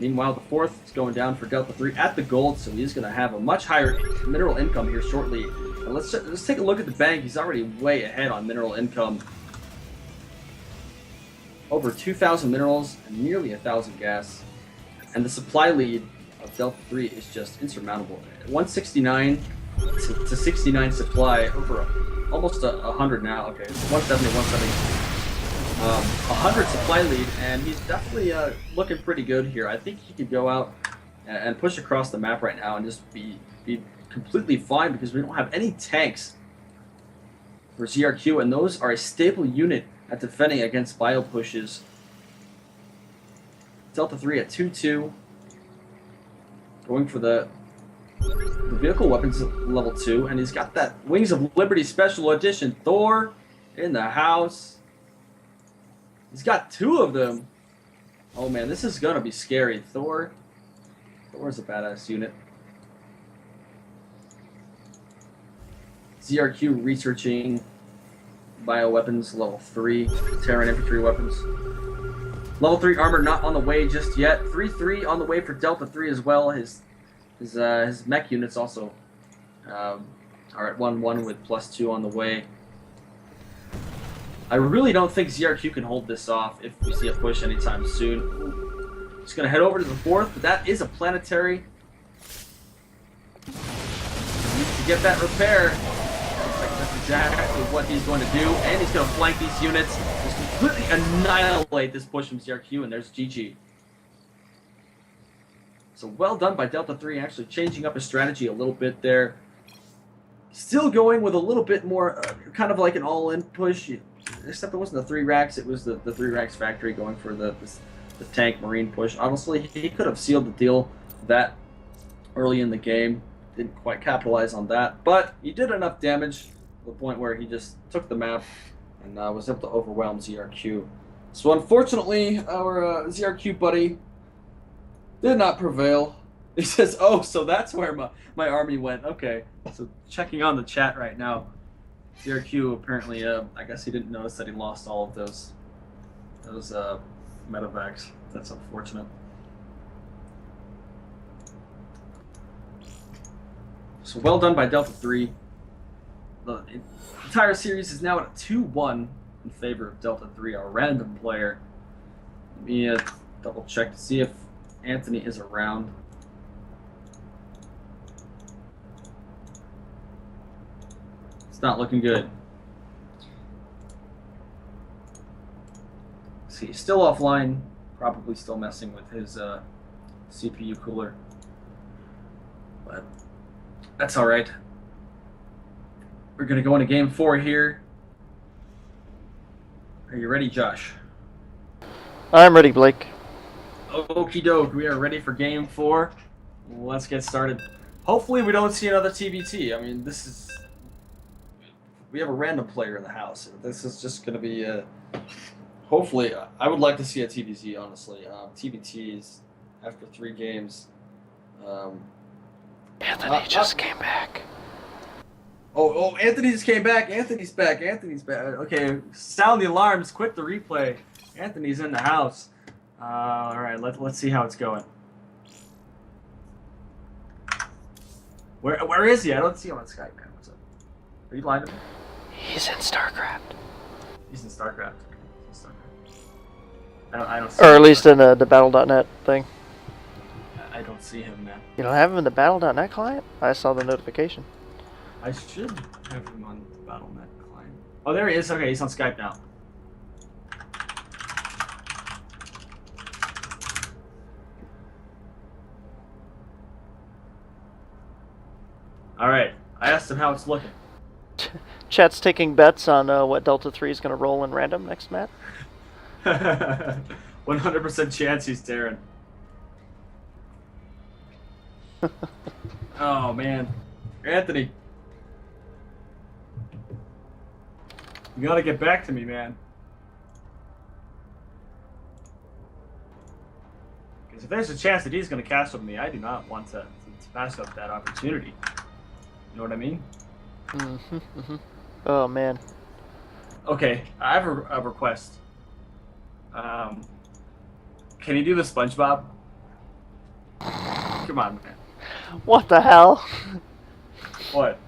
Meanwhile, the 4th is going down for DeltaIII at the gold, so he's going to have a much higher mineral income here shortly. And let's take a look at the bank. He's already way ahead on mineral income. Over 2,000 minerals and nearly 1,000 gas. And the supply lead of DeltaIII is just insurmountable. 169 to 69 supply, over almost 100 now. Okay, it's 170, 170. 100 supply lead, and he's definitely looking pretty good here. I think he could go out and push across the map right now and just be completely fine because we don't have any tanks for ZRQ, and those are a staple unit at defending against bio pushes. DeltaIII at 2-2, going for the vehicle weapons level 2, and he's got that Wings of Liberty Special Edition Thor in the house. He's got 2 of them. Oh man, this is gonna be scary. Thor's a badass unit. ZRQ researching bioweapons level 3, Terran infantry weapons. Level 3 armor not on the way just yet. 3-3 on the way for DeltaIII as well. His mech units also are at 1-1 with +2 on the way. I really don't think ZRQ can hold this off if we see a push anytime soon. Ooh. Just gonna head over to the 4th, but that is a planetary. Needs to get that repair. Looks like that's exactly what he's going to do, and he's gonna flank these units. Just completely annihilate this push from ZRQ, and there's GG. So well done by DeltaIII, actually changing up his strategy a little bit there. Still going with a little bit more, kind of like an all-in push, except it wasn't the 3 racks, it was the 3 racks factory going for the tank marine push. Honestly, he could have sealed the deal that early in the game. Didn't quite capitalize on that, but he did enough damage to the point where he just took the map and was able to overwhelm ZRQ. So unfortunately, our ZRQ buddy did not prevail. He says, oh, so that's where my army went. Okay, so checking on the chat right now. ZRQ apparently, I guess he didn't notice that he lost all of those medevacs. That's unfortunate. So well done by DeltaIII. The entire series is now at a 2-1 in favor of DeltaIII, our random player. Let me double check to see if Anthony is around. It's not looking good. See, he's still offline, probably still messing with his CPU cooler. But that's all right. We're gonna go into game 4 here. Are you ready, Josh? I'm ready, Blake. Okie doke, we are ready for game 4. Let's get started. Hopefully we don't see another TBT. I mean, this is... We have a random player in the house. This is just going to be hopefully, I would like to see a TBT, honestly. TBTs, after 3 games... Anthony just came back. Oh, Anthony just came back. Anthony's back. Anthony's back. Okay, sound the alarms. Quit the replay. Anthony's in the house. All right, let's see how it's going. Where is he? I don't see him on Skype, man. What's up? Are you blind? He's in StarCraft. He's in StarCraft. Okay. He's in StarCraft. I don't see Or him. at least in the Battle.net thing. I don't see him, man. You don't have him in the Battle.net client? I saw the notification. I should have him on the Battle.net client. Oh, there he is. Okay, he's on Skype now. All right. I asked him how it's looking. Chat's taking bets on what DeltaIII is going to roll in random next match. 100% chance he's Terran. Oh, man. Anthony. You gotta get back to me, man. Because if there's a chance that he's gonna cast with me, I do not want to pass up that opportunity. You know what I mean? Oh, man. Okay, I have a request. Can you do the SpongeBob? Come on, man. What the hell? What?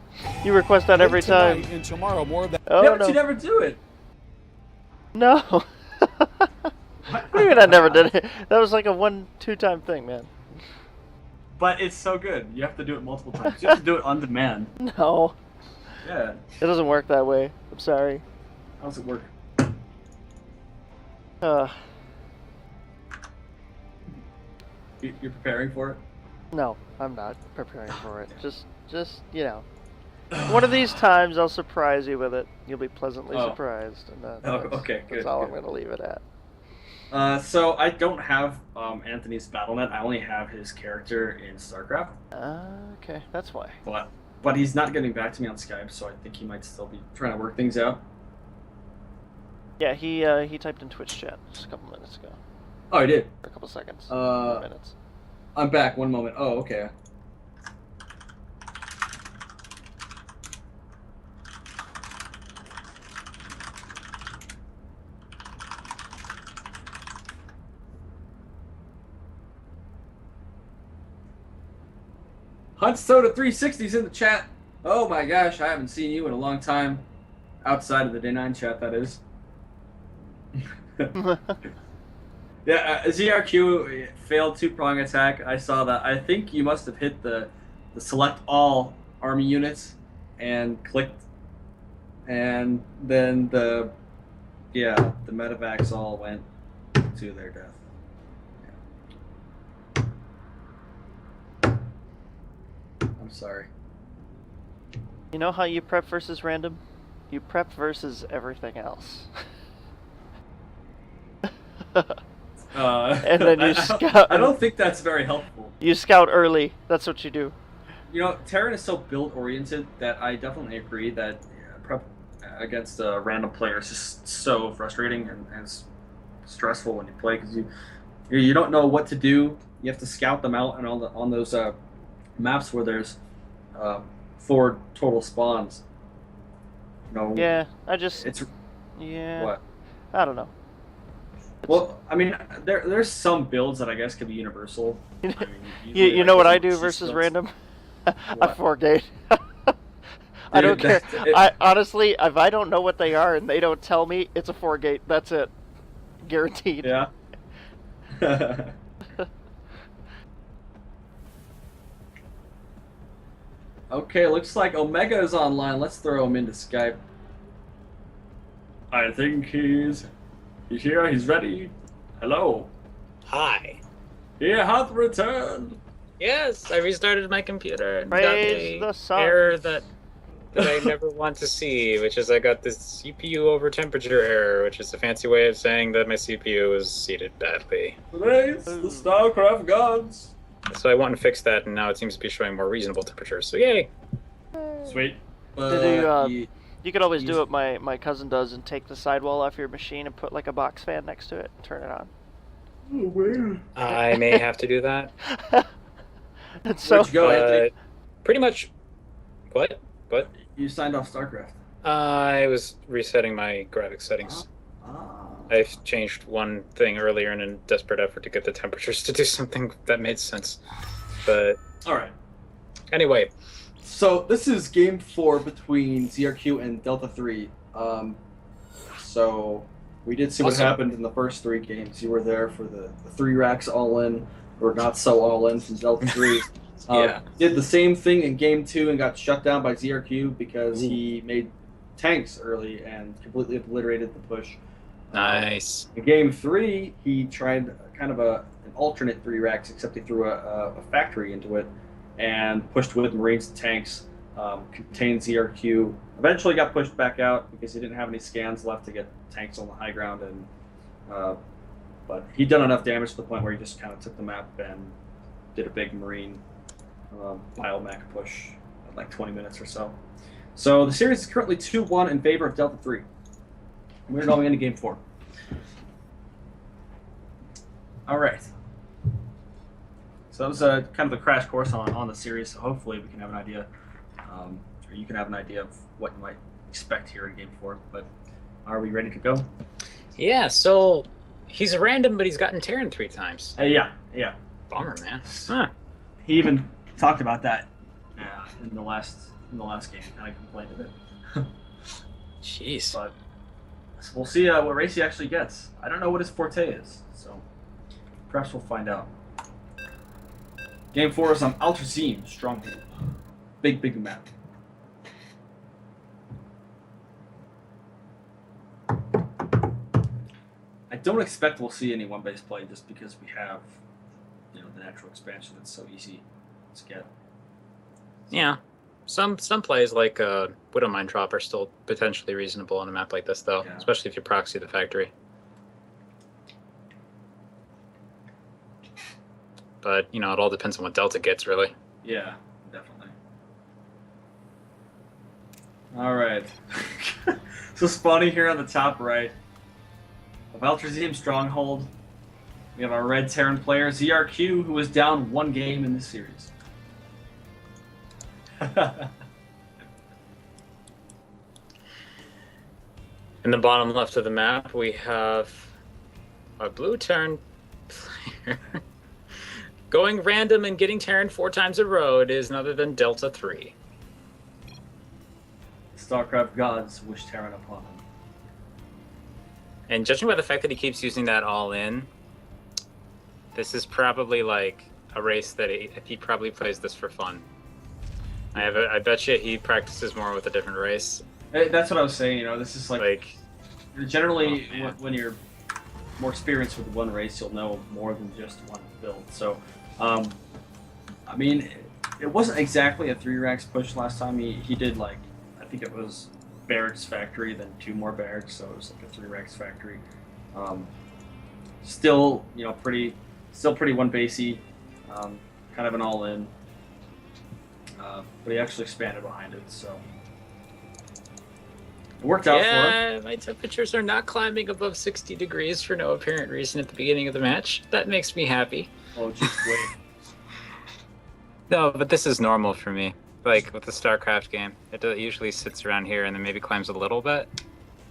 You request that every time. And tomorrow more of that. Oh, yeah, but no. you never do it. No. What do you mean I never did it? That was like a 1-2 time thing, man. But it's so good. You have to do it multiple times. You have to do it on demand. No. Yeah. It doesn't work that way. I'm sorry. How does it work? You're preparing for it? No, I'm not preparing for it. Just, you know. One of these times I'll surprise you with it. You'll be pleasantly surprised. And okay, good. That's all I'm good. going to leave it at. So I don't have Anthony's BattleNet. I only have his character in StarCraft. Okay, that's why. But he's not getting back to me on Skype, so I think he might still be trying to work things out. Yeah, he typed in Twitch chat just a couple minutes ago. Oh, he did? couple seconds. Minutes. I'm back. 1 moment. Oh, okay. Hunt Soda 360's in the chat. Oh my gosh, I haven't seen you in a long time. Outside of the Day 9 chat, that is. Yeah, ZRQ failed 2-prong attack. I saw that. I think you must have hit the select all army units and clicked, and then the medevacs all went to their death. I'm sorry. You know how you prep versus random? You prep versus everything else. And then you scout. I don't think that's very helpful. You scout early. That's what you do. You know, Terran is so build oriented that I definitely agree that prep against a random player is just so frustrating and stressful when you play because you don't know what to do. You have to scout them out and on those maps where there's 4 total spawns. You know, Yeah, what? I don't know. Well, I mean, there's some builds that I guess could be universal. I mean, you know what I do versus random? I forgate. I don't care. I honestly, if I don't know what they are and they don't tell me, it's a forgate. That's it, guaranteed. Yeah. Okay, looks like Omega is online. Let's throw him into Skype. I think he's here. He's ready. Hello. Hi. He hath returned. Yes, I restarted my computer and Praise got the sun. error that I never want to see, which is I got this CPU over temperature error, which is a fancy way of saying that my CPU is seated badly. Praise the StarCraft gods. So I want to fix that, and now it seems to be showing more reasonable temperatures. So yay! Sweet. You could always do what my cousin does and take the sidewall off your machine and put like a box fan next to it and turn it on. Oh, weird. I may have to do that. And so, Where'd you go, Anthony? Pretty much. What? What? You signed off StarCraft. I was resetting my graphics settings. I changed one thing earlier in a desperate effort to get the temperatures to do something that made sense. But all right. Anyway, so this is game 4 between ZRQ and DeltaIII. So we did see what happened in the first 3 games. You were there for the 3 racks all in, or not so all in from DeltaIII. Yeah. Did the same thing in game 2 and got shut down by ZRQ because he made tanks early and completely obliterated the push. Nice. In game 3, he tried kind of an alternate 3 racks, except he threw a factory into it and pushed with Marines and tanks, contained ZRQ. Eventually got pushed back out because he didn't have any scans left to get tanks on the high ground, and but he'd done enough damage to the point where he just kind of took the map and did a big Marine biomac push in like 20 minutes or so. So the series is currently 2-1 in favor of DeltaIII. We're going into game 4. All right. So that was kind of the crash course on the series. So hopefully we can have an idea, or you can have an idea of what you might expect here in game 4. But are we ready to go? Yeah. So he's random, but he's gotten Terran 3 times. Yeah. Bummer, man. Huh. He even talked about that in the last game. Kind of complained a bit. Jeez. But so we'll see what race he actually gets. I don't know what his forte is, so perhaps we'll find out. Game 4 is on DeltaIII, Stronghold. Big map. I don't expect we'll see any one-base play just because we have, the natural expansion that's so easy to get. Yeah. Some plays like Widowmine Drop are still potentially reasonable on a map like this, though, especially if you proxy the factory. But, it all depends on what Delta gets, really. Yeah, definitely. All right. So spawning here on the top right of DeltaIII Stronghold. We have our red Terran player, ZRQ, who was down 1 game in this series. In the bottom left of the map, we have our blue Terran player. Going random and getting Terran 4 times a row, it is none other than DeltaIII. StarCraft gods wish Terran upon him. And judging by the fact that he keeps using that all-in, this is probably like a race that he probably plays this for fun. I bet you he practices more with a different race. That's what I was saying. You know, this is like generally when you're more experienced with one race, you'll know more than just one build. So, I mean, it wasn't exactly a 3 ranks push last time. He did like, I think it was barracks factory, then 2 more barracks, so it was like a 3 ranks factory. Still, you know, pretty one basey, kind of an all in. But he actually expanded behind it, so it worked out for him. Yeah, my temperatures are not climbing above 60 degrees for no apparent reason at the beginning of the match. That makes me happy. Oh, just wait. No, but this is normal for me. Like with the StarCraft game, it usually sits around here and then maybe climbs a little bit.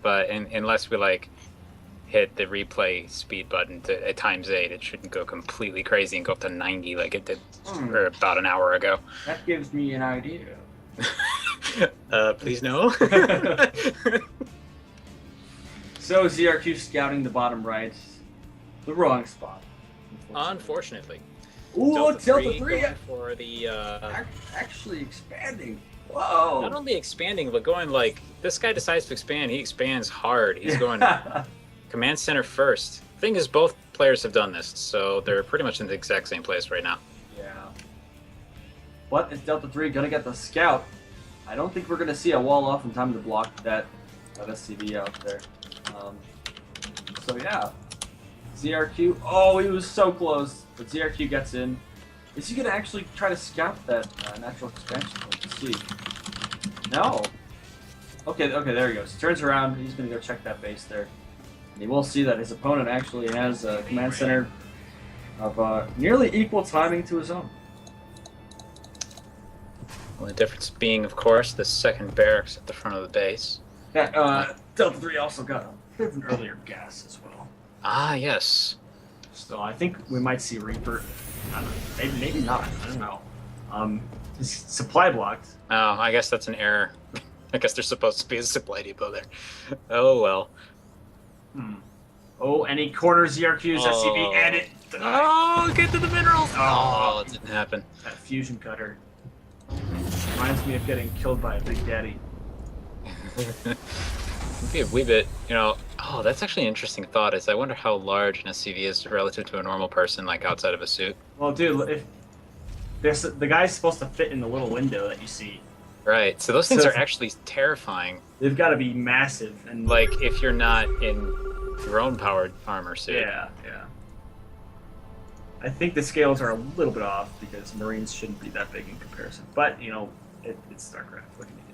But unless we like hit the replay speed button at times 8, it shouldn't go completely crazy and go up to 90 like it did about an hour ago. That gives me an idea. Please no. So ZRQ scouting the bottom right, the wrong spot. Unfortunately. Ooh, DeltaIII going for the actually expanding. Whoa! Not only expanding, but going like this guy decides to expand. He expands hard. He's going command center first. Thing is, both players have done this, so they're pretty much in the exact same place right now. Yeah. But is DeltaIII gonna get the scout? I don't think we're gonna see a wall off in time to block that SCV out there. So yeah, ZRQ. Oh, he was so close, but ZRQ gets in. Is he gonna actually try to scout that natural expansion point to see? No. Okay, there he goes. Turns around. He's gonna go check that base there, and he will see that his opponent actually has a command center of nearly equal timing to his own. Well, the difference being, of course, the second barracks at the front of the base. Yeah, DeltaIII also got a bit of an earlier gas as well. Ah, yes. So I think we might see Reaper. I don't know, maybe not. I don't know. His supply blocked. Oh, I guess that's an error. I guess there's supposed to be a supply depot there. Oh, well. Oh, and he corners ZRQ's SCV, and it... Oh, get to the minerals! Oh, it didn't happen. That fusion cutter reminds me of getting killed by a Big Daddy. Be a wee bit, you know. Oh, that's actually an interesting thought. Is I wonder how large an SCV is relative to a normal person, like outside of a suit. Well, dude, if the guy's supposed to fit in the little window that you see. Right. So those things are actually terrifying. They've got to be massive, and like if you're not in drone-powered armor suit. Yeah. I think the scales are a little bit off because Marines shouldn't be that big in comparison. But you know, it's StarCraft. What can you do?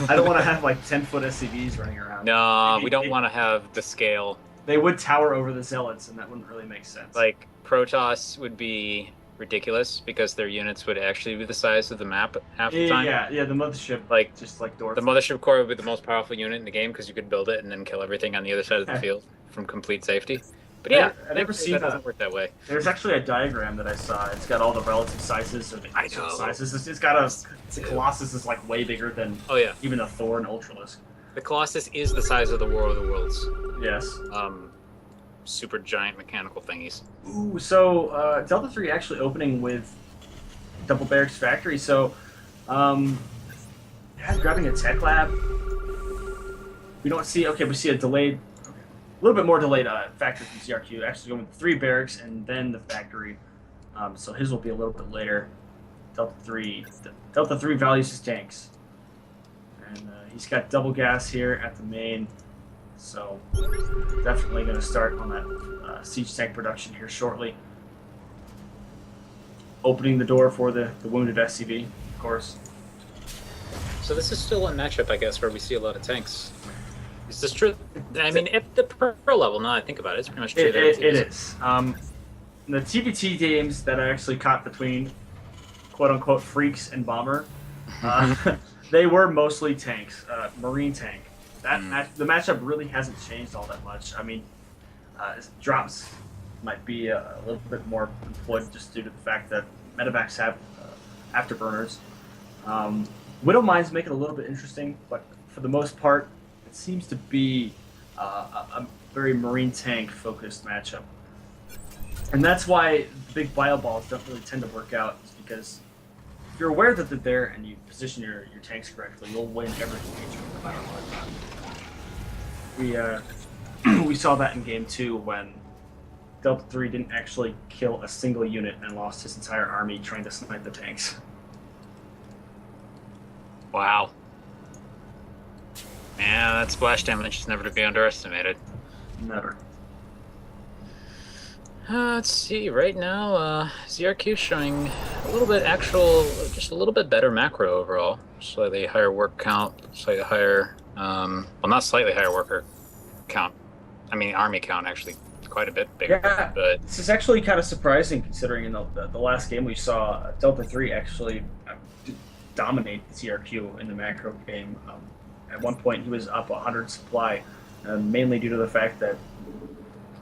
I don't want to have like 10-foot SCVs running around. No, we don't want to have the scale. They would tower over the Zealots, and that wouldn't really make sense. Like Protoss would be ridiculous because their units would actually be the size of the map half the time. Yeah, the mothership, like just like Dorf. The mothership core would be the most powerful unit in the game because you could build it and then kill everything on the other side of the field from complete safety. But yeah, I never seen that doesn't work that way. There's actually a diagram that I saw. It's got all the relative sizes of the sizes. It's got the Colossus is like way bigger than even a Thor and Ultralisk. The Colossus is the size of the War of the Worlds. Yes. Super giant mechanical thingies. Ooh, so DeltaIII actually opening with double barracks factory. So, grabbing a tech lab. We don't see. Okay, we see a delayed. A little bit more delayed factory from ZRQ, actually going with 3 barracks and then the factory. So his will be a little bit later. DeltaIII values his tanks. And he's got double gas here at the main. So definitely going to start on that siege tank production here shortly. Opening the door for the wounded SCV, of course. So this is still a matchup, I guess, where we see a lot of tanks. Is this true? I mean, at the pro level, now that I think about it, it's pretty much true. It is. The TBT games that I actually caught between quote-unquote freaks and bomber, they were mostly tanks, marine tank. The matchup really hasn't changed all that much. I mean, drops might be a little bit more employed just due to the fact that medevacs have afterburners. Widow mines make it a little bit interesting, but for the most part, it seems to be a very marine tank focused matchup. And that's why big bio balls don't really tend to work out, is because if you're aware that they're there and you position your tanks correctly, you'll win every engagement no matter what. We saw that in game 2 when DeltaIII didn't actually kill a single unit and lost his entire army trying to snipe the tanks. Wow. Man, that splash damage is never to be underestimated. Never. Let's see. Right now, ZRQ showing a little bit just a little bit better macro overall. Slightly higher work count, slightly higher, well, not slightly higher worker count. I mean, army count actually quite a bit bigger. Yeah, but this is actually kind of surprising considering in the last game we saw DeltaIII actually dominate the ZRQ in the macro game. At one point, he was up 100 supply, mainly due to the fact that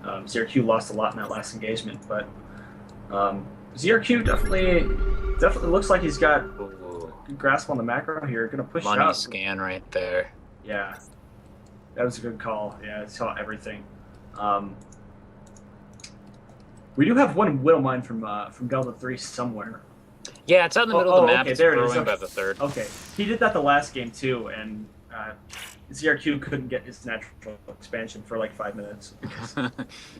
ZRQ lost a lot in that last engagement. But ZRQ definitely looks like he's got a good grasp on the macro here. Going to push money out. scan right there. Yeah, that was a good call. Yeah, I saw everything. We do have one Widow Mine from DeltaIII somewhere. Yeah, it's out in the middle of the map. Okay, it's there it is. growing by the third. Okay, he did that the last game too, and ZRQ couldn't get his natural expansion for like 5 minutes. Because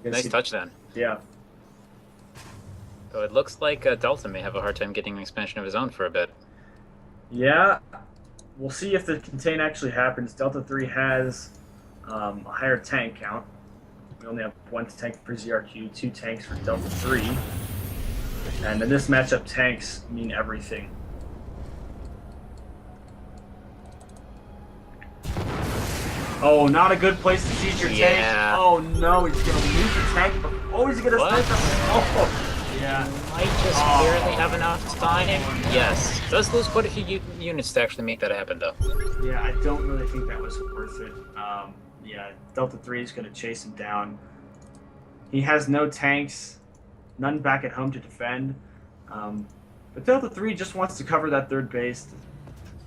Nice touch then. Yeah. So it looks like Delta may have a hard time getting an expansion of his own for a bit. Yeah. We'll see if the contain actually happens. DeltaIII has a higher tank count. We only have 1 tank for ZRQ, 2 tanks for DeltaIII. And in this matchup, tanks mean everything. Oh, not a good place to siege your tank. Oh no, he's gonna lose the tank. Oh, he's gonna snipe them. Oh, yeah. Might just barely have enough time. Yes. Does lose quite a few units to actually make that happen, though. Yeah, I don't really think that was worth it. Yeah, DeltaIII is gonna chase him down. He has no tanks, none back at home to defend. But DeltaIII just wants to cover that third base,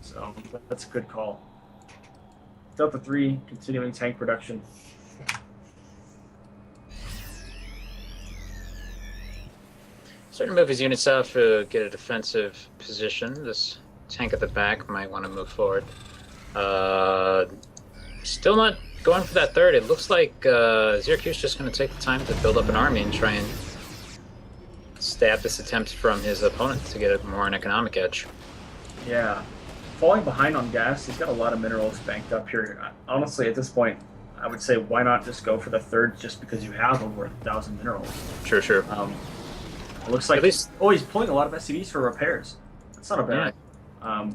so that's a good call. DeltaIII continuing tank production. Starting to move his units out to get a defensive position. This tank at the back might want to move forward. Still not going for that third. It looks like ZRQ is just going to take the time to build up an army and try and stab this attempt from his opponent to get a more an economic edge. Yeah. Falling behind on gas, he's got a lot of minerals banked up here. Honestly, at this point, I would say why not just go for the third just because you have over 1,000 minerals. Sure. It looks like at least, he's pulling a lot of SCVs for repairs. That's not a bad. Yeah.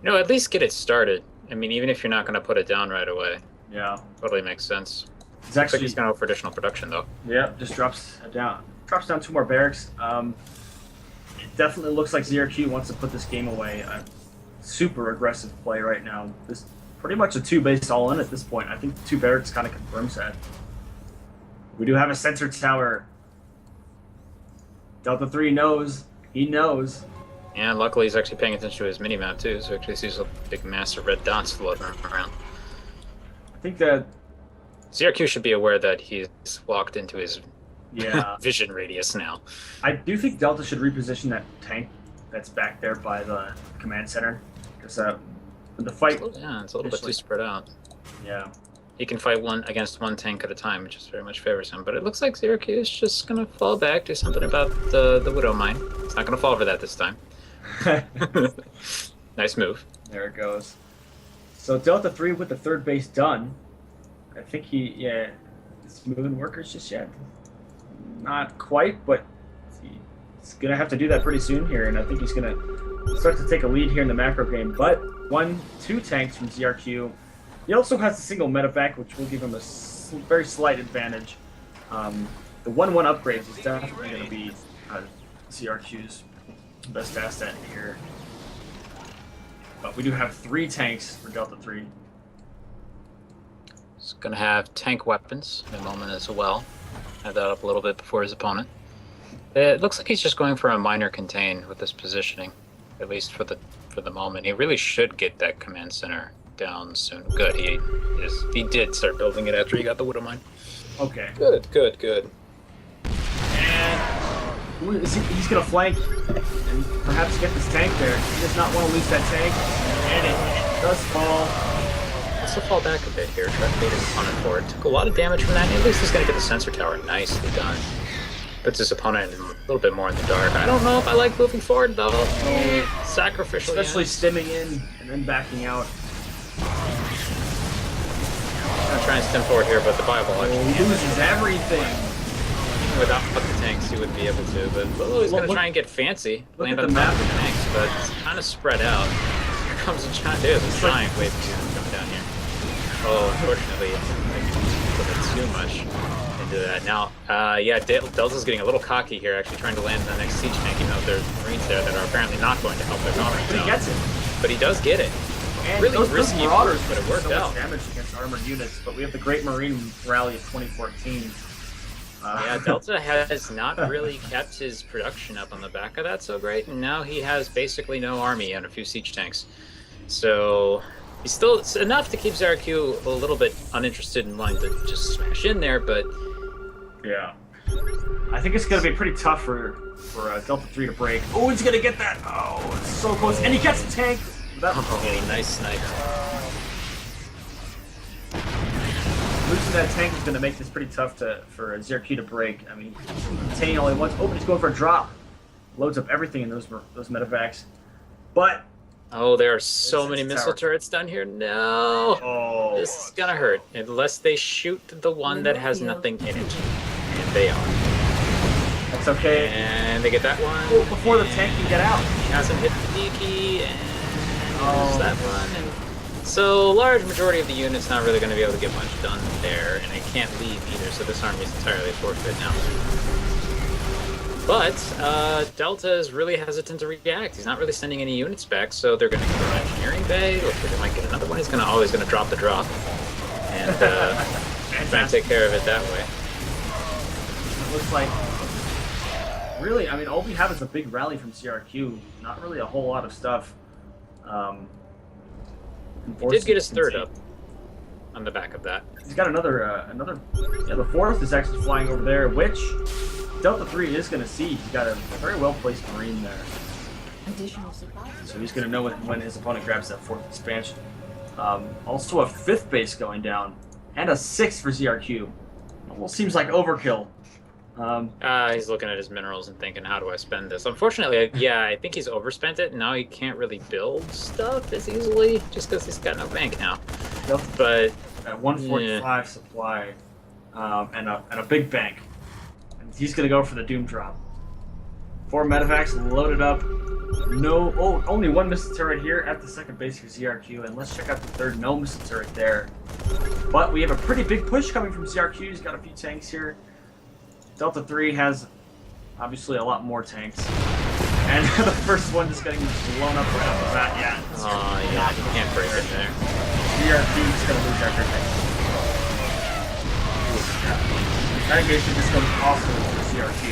No, at least get it started. I mean, even if you're not going to put it down right away. Yeah. Totally makes sense. It's actually, looks like he's going to go for additional production, though. Yeah, just drops down 2 more barracks. It definitely looks like ZRQ wants to put this game away. Super aggressive play right now. This pretty much a 2-base all in at this point. I think 2 barracks kind of confirms that. We do have a sensor tower. DeltaIII knows. He knows. And luckily he's actually paying attention to his mini-map too, so he actually sees a big mass of red dots floating around. I think that ZRQ should be aware that he's walked into his vision radius now. I do think Delta should reposition that tank that's back there by the command center. Because the fight... Yeah, it's a little bit too spread out. Yeah. He can fight against one tank at a time, which just very much favors him. But it looks like ZRQ is just going to fall back, do something about the Widow Mine. It's not going to fall for that this time. Nice move. There it goes. So DeltaIII with the third base done. I think he's moving workers just yet. Not quite, but he's going to have to do that pretty soon here, and I think he's going to start to take a lead here in the macro game. But 2 tanks from ZRQ He also has a single medevac, which will give him a very slight advantage. The 1-1 upgrades is definitely going to be CRQ's best asset here. But we do have 3 tanks for DeltaIII. He's going to have tank weapons in a moment as well. Have that up a little bit before his opponent. It looks like he's just going for a minor contain with this positioning, at least for the moment. He really should get that command center down soon. Good, he did start building it after he got the Widow Mine. Okay. Good. And he's going to flank and perhaps get this tank there. He does not want to lose that tank, and it does fall. Also fall back a bit here. Try to bait his opponent forward. Took a lot of damage from that. At least he's going to get the sensor tower. Nicely done. Puts his opponent a little bit more in the dark. I don't know if I like moving forward though. Sacrificial. Especially stimming in and then backing out. I'm gonna try and stem forward here, but the Bible he loses everything. Without the tanks, he would be able to. But he's gonna try and get fancy, land on top of the tanks, but it's kind of spread out. Here comes a giant. There's a giant wave of units coming down here. Oh, unfortunately, I put it too much into that. Now, yeah, Delta's getting a little cocky here, actually trying to land the next siege tank, even though there's Marines there that are apparently not going to help their comrades. But he gets it. But he does get it. And really those risky Marauders, but it worked so out. much damage against armored units, but we have the Great Marine Rally of 2014. Yeah, Delta has not really kept his production up on the back of that so great, and now he has basically no army and a few siege tanks. So he's still it's enough to keep ZRQ a little bit uninterested in wanting to just smash in there, but yeah, I think it's going to be pretty tough for DeltaIII to break. Oh, he's going to get that! Oh, it's so close, and he gets the tank! Oh, nice snipe. Losing that tank is going to make this pretty tough for ZRQ to break. I mean, containing all he wants. Oh, but he's going for a drop. Loads up everything in those medevacs. But... Oh, there are so many missile turrets down here. No! Oh. This is going to hurt. Unless they shoot the one that has nothing in it. And they are. That's okay. And they get that one. Oh, before the tank can get out. He hasn't hit the DK, and there's that one. And so, large majority of the unit's not really going to be able to get much done there, and they can't leave either, so this army is entirely forfeit now. But Delta is really hesitant to react. He's not really sending any units back, so they're going to get an engineering bay. Looks like they might get another one. He's always going to drop the drop, and try and take care of it that way. It looks like... Really, I mean, all we have is a big rally from CRQ. Not really a whole lot of stuff. He did get his third up on the back of that. He's got another. Yeah, the fourth is actually flying over there, which DeltaIII is going to see. He's got a very well placed Marine there. Additional supplies. So he's going to know when his opponent grabs that fourth expansion. Also, a fifth base going down, and a sixth for ZRQ. Almost seems like overkill. He's looking at his minerals and thinking, how do I spend this? Unfortunately, yeah, I think he's overspent it, and now he can't really build stuff as easily, just because he's got no bank now. Yep. But at 145 supply, and a big bank. And he's going to go for the Doom Drop. 4 medevacs loaded up. Only 1 missile turret here at the second base for ZRQ, and let's check out the third. No missile turret there. But we have a pretty big push coming from ZRQ. He's got a few tanks here. DeltaIII has obviously a lot more tanks. And the first one just getting blown up right off the bat. Yeah. Oh, yeah, you can't break it there. ZRQ's going to lose everything. Navigation just goes awful for ZRQ.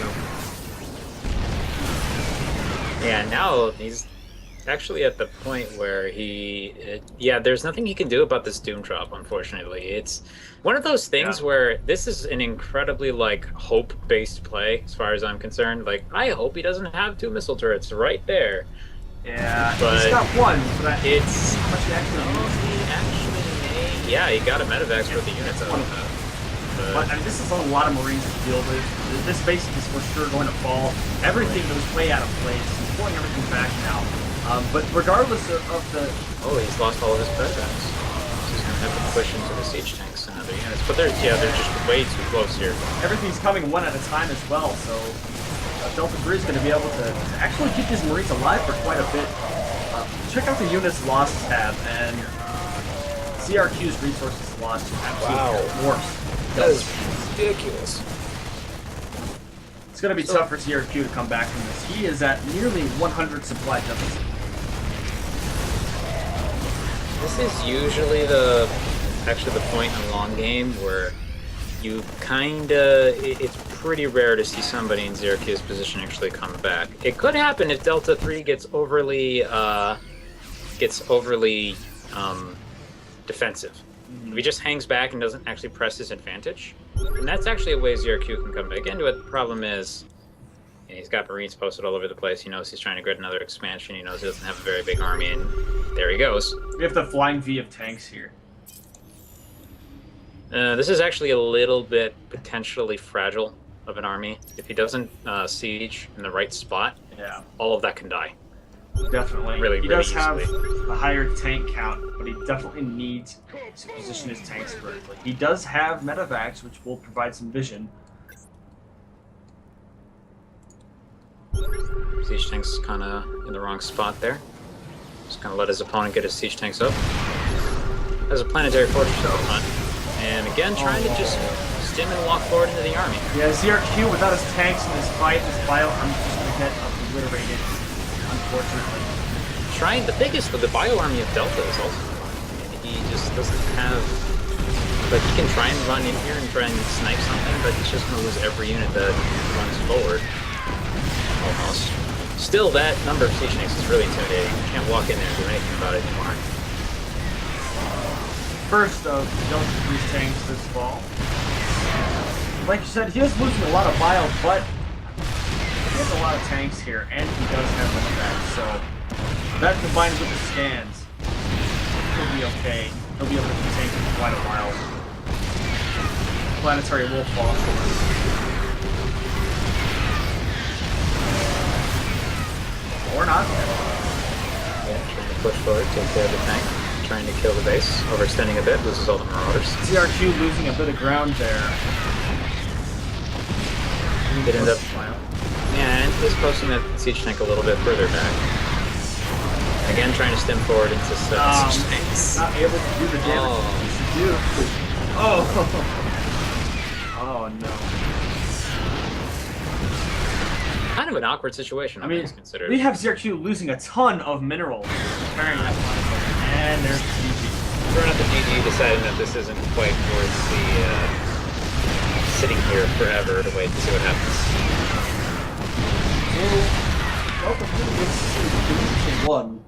Yeah, now he's actually at the point where there's nothing he can do about this Doom Drop, unfortunately. It's one of those things where this is an incredibly, hope-based play, as far as I'm concerned. I hope he doesn't have 2 missile turrets right there. Yeah, but he's got 1, but it's... how much he actually may. Yeah, he got a medevacs with the units out of that. But this is a lot of Marines to deal with. This base is for sure going to fall. Everything was way out of place. He's pulling everything back now. But regardless of the... Oh, he's lost all of his medevacs. He's going to have to push into the siege tanks and other units. But they're just way too close here. Everything's coming one at a time as well, so DeltaIII is going to be able to actually keep these Marines alive for quite a bit. Check out the units lost tab, and ZRQ's resources lost is absolutely Wow. worse. That is ridiculous. It's going to be tough for ZRQ to come back from this. He is at nearly 100 supply deficit. This is usually the point in a long game where you it's pretty rare to see somebody in ZRQ's position actually come back. It could happen if DeltaIII gets overly defensive. If he just hangs back and doesn't actually press his advantage, and that's actually a way ZRQ can come back into it. The problem is, he's got Marines posted all over the place. He knows he's trying to get another expansion. He knows he doesn't have a very big army, and there he goes. We have the flying V of tanks here. This is actually a little bit potentially fragile of an army. If he doesn't siege in the right spot, Yeah, all of that can die. definitely. Really, he really does have easily. a higher tank count, but he definitely needs to position his tanks correctly. He does have medevacs, which will provide some vision. Siege tank's kind of in the wrong spot there. Just kind of let his opponent get his siege tanks up. Has a planetary fortress out front. And again, trying to just stim and walk forward into the army. Yeah, ZRQ, without his tanks in this fight, this bio army is just going to get obliterated, unfortunately. The bio army of Delta is also. He just doesn't have. Like, he can try and run in here and try and snipe something, but he's just going to lose every unit that runs forward. Almost. Still, that number of siege tanks is really intimidating. You can't walk in there and do anything about it anymore. First of DeltaIII's tanks this fall. Like you said, he is losing a lot of bio, but he has a lot of tanks here, and he does have them back, so that combined with the scans, he'll be okay. He'll be able to keep tanking for quite a while. Planetary Wolf fall. Or not. Yeah, trying to push forward, take care of the tank. Trying to kill the base, overextending a bit, loses all the marauders. ZRQ losing a bit of ground there. It ended up, and is posting that siege tank a little bit further back. Again, trying to stem forward into siege tanks. Not able to do the damage he should do. Oh. Oh no. Kind of an awkward situation, I mean, considered. we have ZRQ losing a ton of minerals carrying that line. And there's GG. Throwing out the GG, deciding that this isn't quite worth the sitting here forever to wait to see what happens. So, DeltaIII gets 1.